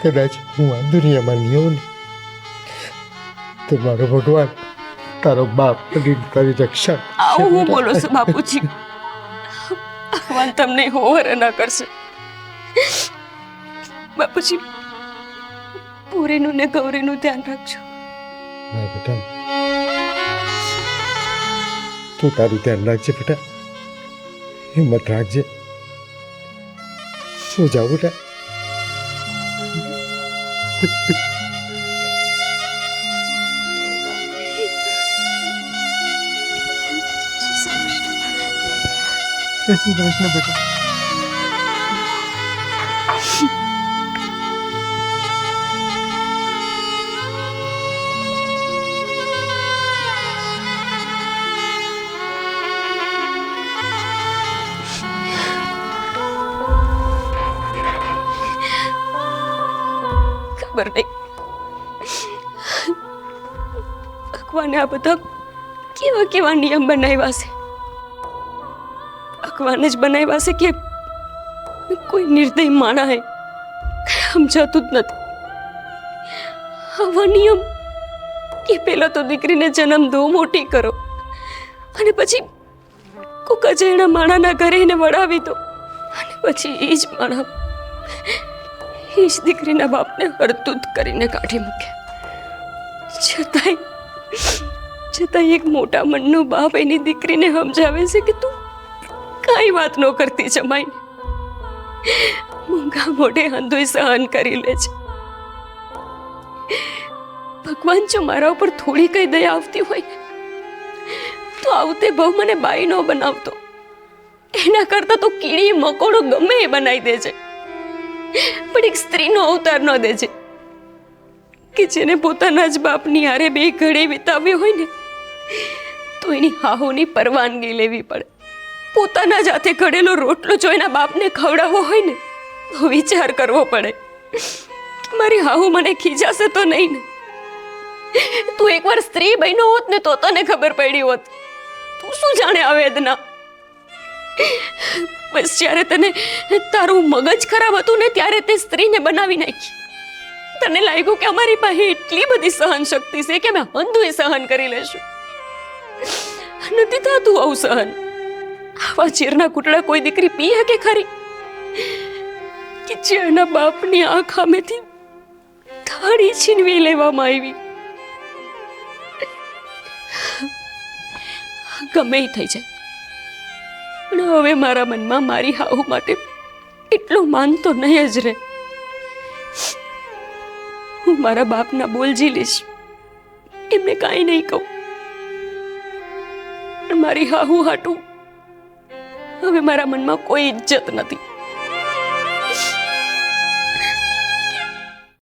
કદાચ હું આ દુનિયામાં નહીં હોઉં ને તો મારો ભગવાન, તારો બાપ તારી રક્ષા. આવું હું બોલો છું બાપુજી? ભગવાન તમને હોવર ના કરશે બાપુજી. પૂરીનું ને ગૌરીનું ધ્યાન રાખજો. ના બેટા, તું તારું ધ્યાન રાખજે બેટા, હિંમત રાખજે. શું જાવ બેટા? જય શ્રી કૃષ્ણ બેટા. ખબર નહીં ભગવાને આ બધા કેવા કેવા નિયમ બનાવ્યા છે. ભગવાને જ બનાવ્યા છે કે કોઈ નિર્દય માણા હે સમજાતું જ નથી. આવા નિયમ કે પહેલા તો દીકરીને જન્મ દો, મોટી કરો, અને પછી કોક અજાણ્યા માણાના ઘરે એને વળાવી દો, અને પછી એ જ માણા એ જ દીકરીના બાપને હરતુત કરીને કાઢી મૂકે. છતાં એક મોટા મનનો બાપ એની દીકરીને સમજાવે છે કે તું કાંઈ વાત ન કરતી જમાઈને મૂંગા મોઢે હંધોય સહન કરી લે છે. ભગવાન જો મારા ઉપર થોડી કઈ દયા આવતી હોય ને તો આવતે બહુ મને બાઈ ન બનાવતો. એના કરતા તો કીડી મકોડો ગમે એ બનાવી દે છે, પણ એક સ્ત્રીનો અવતાર ન દે છે કે જેને પોતાના જ બાપની હારે બે ઘડી વિતાવ્યો હોય ને તો એની હાહુની પરવાનગી લેવી પડે. પોતાના જ હાથે ઘડેલો રોટલો જો એના બાપને ખવડાવવો હોય ને તો વિચાર કરવો પડે. મારી હાહુ મને ખીજાશે તો નહીં ને? તું એકવાર સ્ત્રી બન્યો હોત ને તો તને ખબર પડી હોત. તું શું જાણે આ વેદના? બસ જ્યારે તને તારું મગજ ખરાબ હતું ને ત્યારે તે સ્ત્રીને બનાવી નાખી. તને લાગ્યું કે અમારી પાસે એટલી બધી સહન શક્તિ છે કે અમે હંધુય સહન કરી લેશું. નથી થતું આવું સહન. આવા ચીરના કૂટડા કોઈ દીકરી પીએ કે ખરી કે જેના બાપની આંખ સામેથી થાળી છીનવી લેવામાં આવી? ગમે એ થઈ જાય, પણ હવે મારા મનમાં મારી હાહુ માટે એટલો માન તો નહીં જ રહે. હું મારા બાપના બોલ ઝીલીશ, એમને કાંઈ નહીં કહું. મારી હાહુ હાટું હવે મારા મનમાં કોઈ ઇજ્જત નથી.